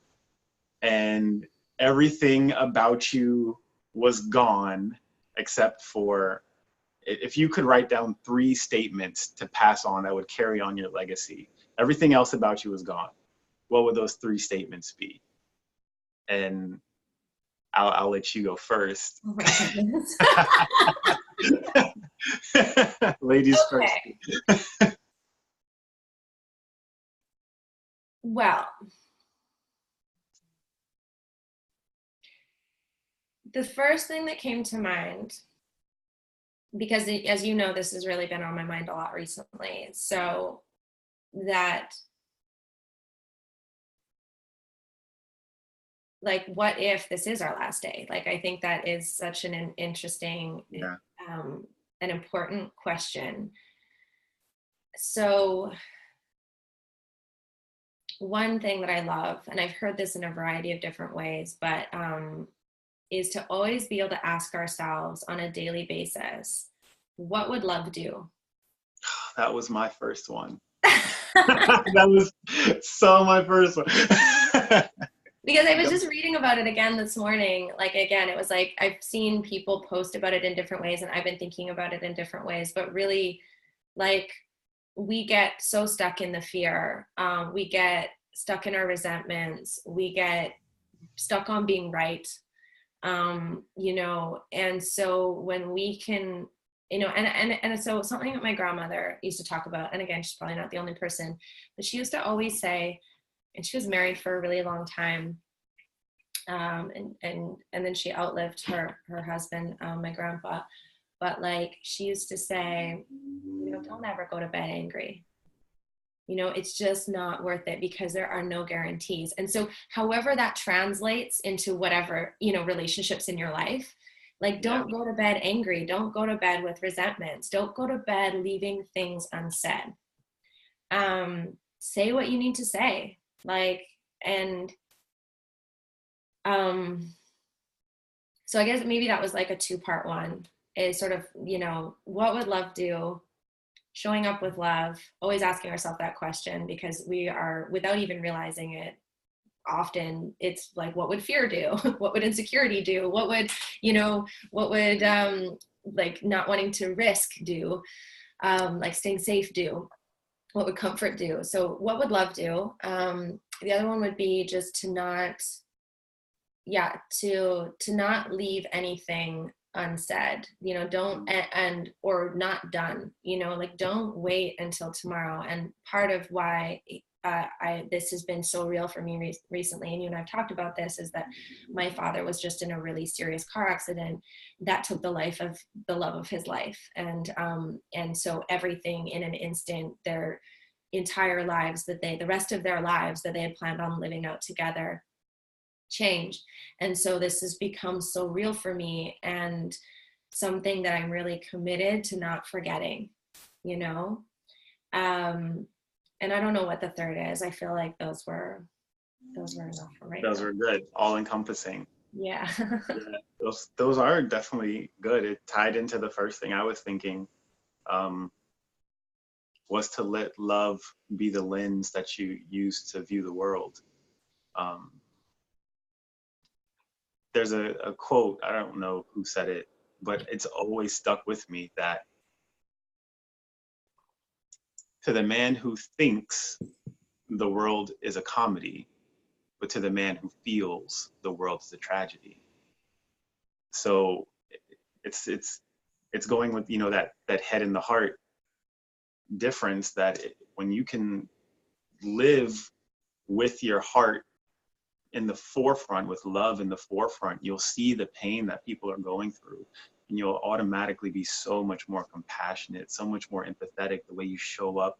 and everything about you was gone except for if you could write down 3 statements to pass on that would carry on your legacy, everything else about you is gone. What would those 3 statements be? And I'll let you go first. Oh my goodness. Ladies first. Okay. Well, the first thing that came to mind, because as you know, this has really been on my mind a lot recently. So that, like, what if this is our last day? Like, I think that is such an interesting, Yeah. an important question. So one thing that I love, and I've heard this in a variety of different ways, but is to always be able to ask ourselves on a daily basis, what would love do? That was my first one. That was so my first one. Because I was just reading about it again this morning. Like, again, it was like I've seen people post about it in different ways, and I've been thinking about it in different ways. But really, like, we get so stuck in the fear. We get stuck in our resentments. We get stuck on being right. You know, and so when we can, you know, and so something that my grandmother used to talk about, and again, she's probably not the only person, but she used to always say, and she was married for a really long time, and then she outlived her husband, my grandpa. But like, she used to say, you know, don't ever go to bed angry. You know, it's just not worth it because there are no guarantees. And so however that translates into whatever, you know, relationships in your life, like, don't go to bed angry. Don't go to bed with resentments. Don't go to bed leaving things unsaid. Say what you need to say. Like, and so I guess maybe that was like a 2-part one, is sort of, you know, what would love do? Showing up with love, always asking ourselves that question, because we are, without even realizing it, often it's like, what would fear do? What would insecurity do? What would, you know, what would like not wanting to risk do? Like staying safe do? What would comfort do? So what would love do? The other one would be just to not, yeah, to not leave anything unsaid, you know, don't, and or not done, you know, like, don't wait until tomorrow. And part of why this has been so real for me recently, and you and I've talked about this, is that my father was just in a really serious car accident that took the life of the love of his life, and so everything in an instant, their entire lives, that the rest of their lives that they had planned on living out together, change. And so this has become so real for me, and something that I'm really committed to not forgetting, you know. And I don't know what the third is. I feel like those were enough for right Those now. were good, all encompassing. Yeah. Yeah, those are definitely good. It tied into the first thing I was thinking, was to let love be the lens that you use to view the world. Um, there's a quote, I don't know who said it, but it's always stuck with me, that to the man who thinks the world is a comedy, but to the man who feels the world is a tragedy. So it's going with, you know, that head and the heart difference, that when you can live with your heart in the forefront, with love in the forefront, you'll see the pain that people are going through, and you'll automatically be so much more compassionate, so much more empathetic. The way you show up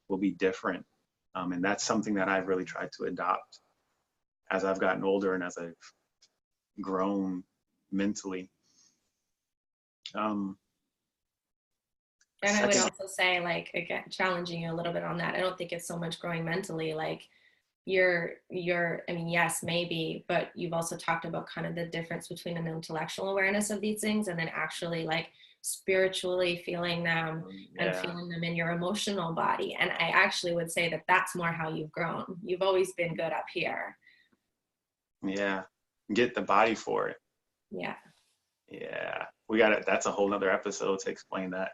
will be different, and that's something that I've really tried to adopt as I've gotten older and as I've grown mentally. Um, And I would second, also say, like, again, challenging you a little bit on that. I don't think it's so much growing mentally. Like, I mean, yes, maybe, but you've also talked about kind of the difference between an intellectual awareness of these things and then actually like spiritually feeling them and yeah, feeling them in your emotional body. And I actually would say that that's more how you've grown. You've always been good up here. yeah, get the body for it. Yeah. Yeah, we got it. That's a whole nother episode to explain that.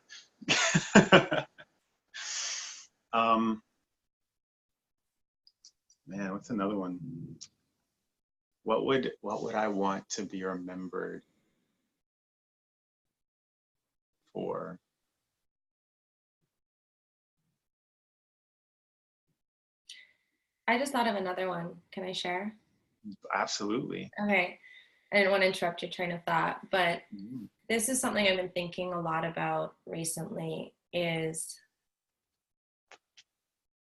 um, man, what's another one? What would I want to be remembered for? I just thought of another one. Can I share? Absolutely. Okay. I didn't want to interrupt your train of thought, but Mhm. this is something I've been thinking a lot about recently is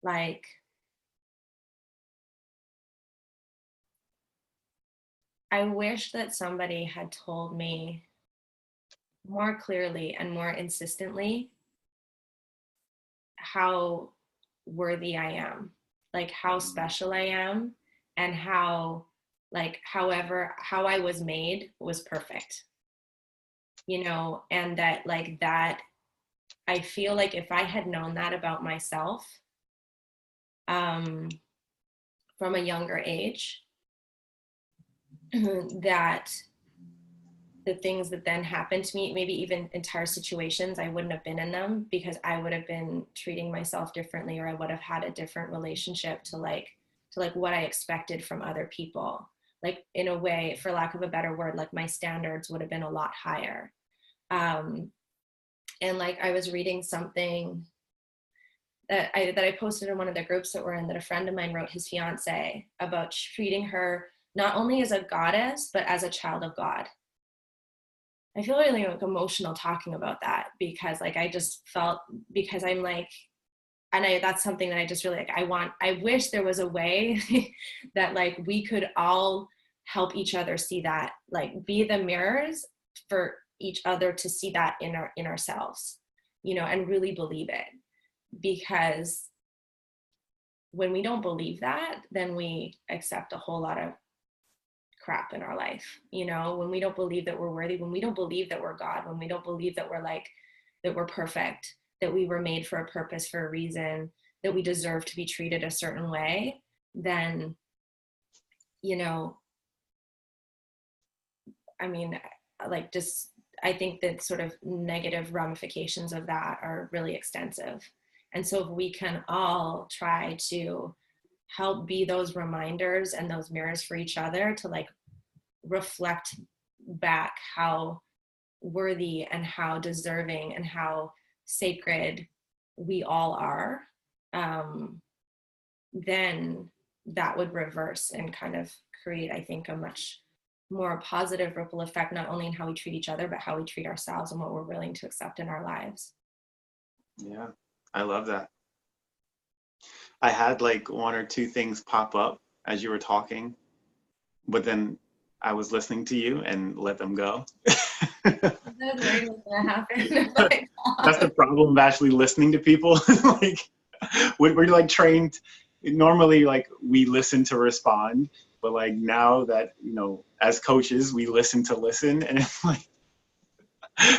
like I wish that somebody had told me more clearly and more insistently how worthy I am, like how special I am, and how, like, however, how I was made was perfect, and that, like, that I feel like if I had known that about myself um, from a younger age, that the things that then happened to me, maybe even entire situations, I wouldn't have been in them because I would have been treating myself differently, or I would have had a different relationship to like what I expected from other people. Like, in a way, for lack of a better word, like my standards would have been a lot higher. Um, and like I was reading something that I posted in one of the groups that we're in, that a friend of mine wrote his fiance about treating her not only as a goddess, but as a child of God. I feel really like emotional talking about that because like I just felt, because I'm like, and that's something that I just really like, I wish there was a way that like we could all help each other see that, like be the mirrors for each other to see that in ourselves, and really believe it. Because when we don't believe that, then we accept a whole lot of crap in our life, when we don't believe that we're worthy, when we don't believe that we're God, when we don't believe that we're like, that we're perfect, that we were made for a purpose, for a reason, that we deserve to be treated a certain way, then, you know, I mean, like, just, I think that sort of negative ramifications of that are really extensive. And so if we can all try to help be those reminders and those mirrors for each other to like reflect back how worthy and how deserving and how sacred we all are, then that would reverse and kind of create, I think, a much more positive ripple effect, not only in how we treat each other, but how we treat ourselves and what we're willing to accept in our lives. Yeah, I love that. I had like one or two things pop up as you were talking, but then I was listening to you and let them go. I was worried what's going to happen. That's the problem of actually listening to people. Like we're like trained. Normally, like we listen to respond, but like now that as coaches, we listen to listen, and it's like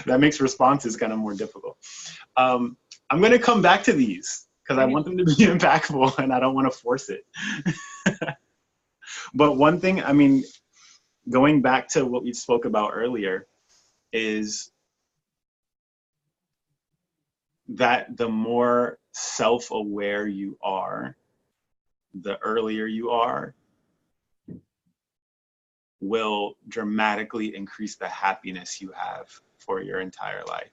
that makes responses kind of more difficult. I'm gonna come back to these because I want them to be impactful, and I don't want to force it. But one thing, I mean, going back to what we spoke about earlier, is that the more self-aware you are, the earlier you are, will dramatically increase the happiness you have for your entire life.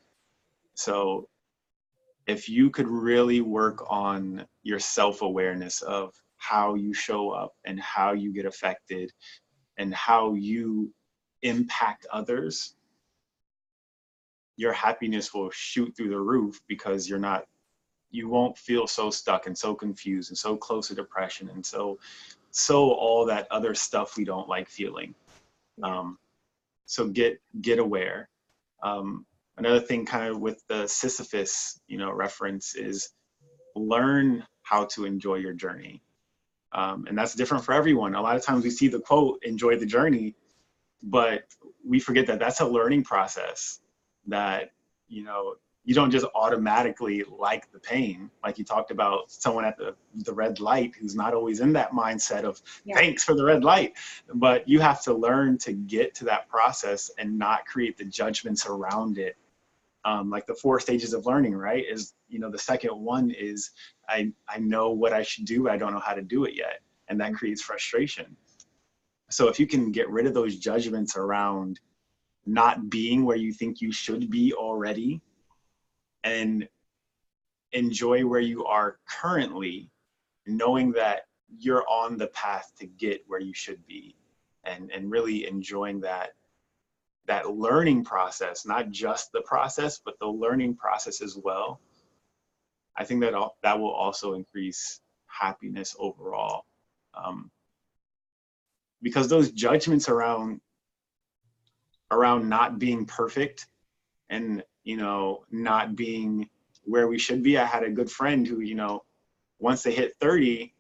So if you could really work on your self-awareness of how you show up and how you get affected and how you impact others, your happiness will shoot through the roof because you won't feel so stuck and so confused and so close to depression and so so all that other stuff we don't like feeling. So get aware. Another thing kind of with the Sisyphus, reference is learn how to enjoy your journey. And that's different for everyone. A lot of times we see the quote, enjoy the journey, but we forget that that's a learning process, that, you don't just automatically like the pain. Like you talked about someone at the red light who's not always in that mindset of thanks for the red light, but you have to learn to get to that process and not create the judgments around it. Like the 4 stages of learning, right? Is, the second one is I know what I should do, but I don't know how to do it yet. And that creates frustration. So if you can get rid of those judgments around not being where you think you should be already, and enjoy where you are currently, knowing that you're on the path to get where you should be, and really enjoying that learning process, not just the process, but the learning process as well. I think that will also increase happiness overall. Because those judgments around not being perfect and, not being where we should be. I had a good friend who, once they hit 30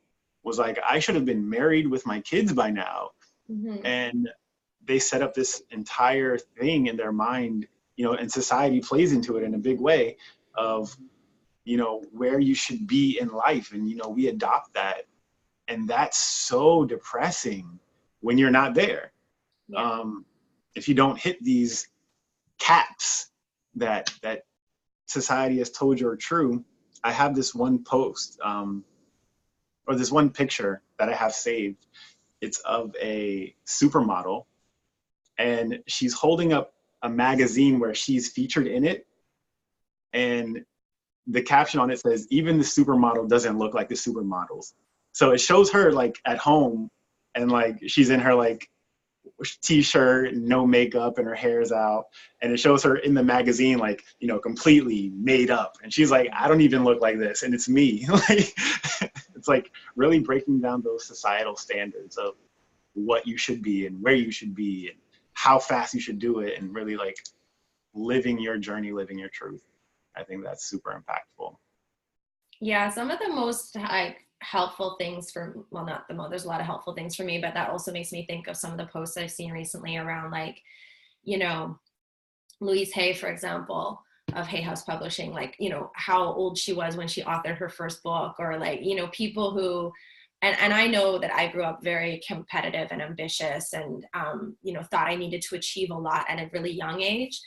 was like, I should have been married with my kids by now. Mm-hmm. And they set up this entire thing in their mind, and society plays into it in a big way of, where you should be in life. And, we adopt that. And that's so depressing when you're not there. Yeah. If you don't hit these caps that society has told you are true. I have this one post, or this one picture that I have saved. It's of a supermodel, and she's holding up a magazine where she's featured in it. And the caption on it says, even the supermodel doesn't look like the supermodels. So it shows her like at home, and like she's in her like t-shirt, no makeup, and her hair's out, and it shows her in the magazine like, completely made up, and she's like, I don't even look like this, and it's me. Like, it's like really breaking down those societal standards of what you should be and where you should be and how fast you should do it, and really like living your journey, living your truth. I think that's super impactful. Yeah, some of the most helpful things not the most, there's a lot of helpful things for me, but that also makes me think of some of the posts I've seen recently around like, Louise Hay, for example, of Hay House Publishing, like, how old she was when she authored her first book, or like, people who, and I know that I grew up very competitive and ambitious and, thought I needed to achieve a lot at a really young age.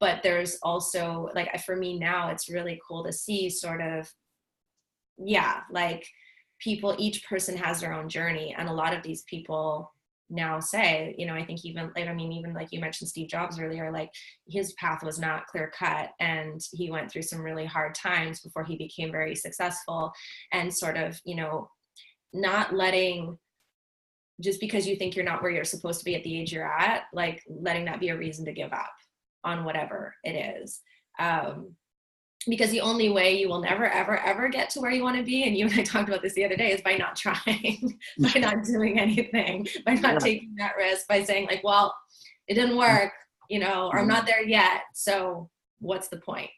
But there's also like, for me now, it's really cool to see sort of, like people, each person has their own journey. And a lot of these people now say, I think even like you mentioned Steve Jobs earlier, like his path was not clear cut, and he went through some really hard times before he became very successful. And sort of, not letting, just because you think you're not where you're supposed to be at the age you're at, like letting that be a reason to give up on whatever it is. Because the only way you will never, ever, ever get to where you want to be, and you and I talked about this the other day, is by not trying, by not doing anything, by not taking that risk, by saying like, well, it didn't work, or I'm not there yet, so what's the point?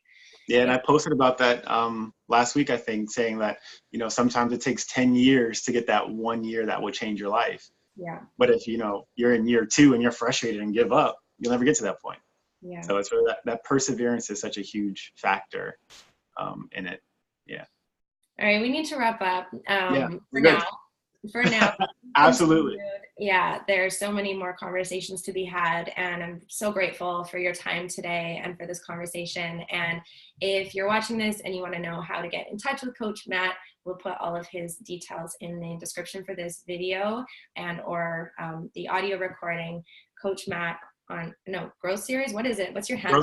Yeah, and I posted about that last week, I think, saying that, sometimes it takes 10 years to get that 1 year that will change your life. Yeah. But if, you're in year 2 and you're frustrated and give up, you'll never get to that point. Yeah. So it's really that perseverance is such a huge factor in it. Yeah. All right, we need to wrap up for now. Absolutely. Yeah, there's so many more conversations to be had, and I'm so grateful for your time today and for this conversation. And if you're watching this and you want to know how to get in touch with Coach Matt, we'll put all of his details in the description for this video or the audio recording. Coach Matt on Growth Series. What is it? What's your handle?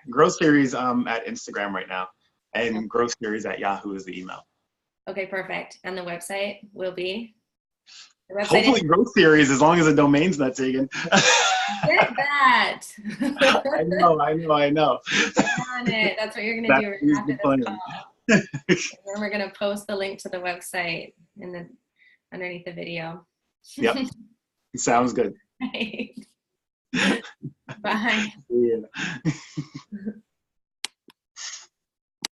Growth Series at Instagram right now, and Growth Series at Yahoo is the email. Okay, perfect. And the website will be? Hopefully Growth Series, as long as the domain's not taken. Get that. I know. On it. That's what you're going to do right after this call. And then we're going to post the link to the website in the underneath the video. Yep. Sounds good. Right. Bye. Yeah.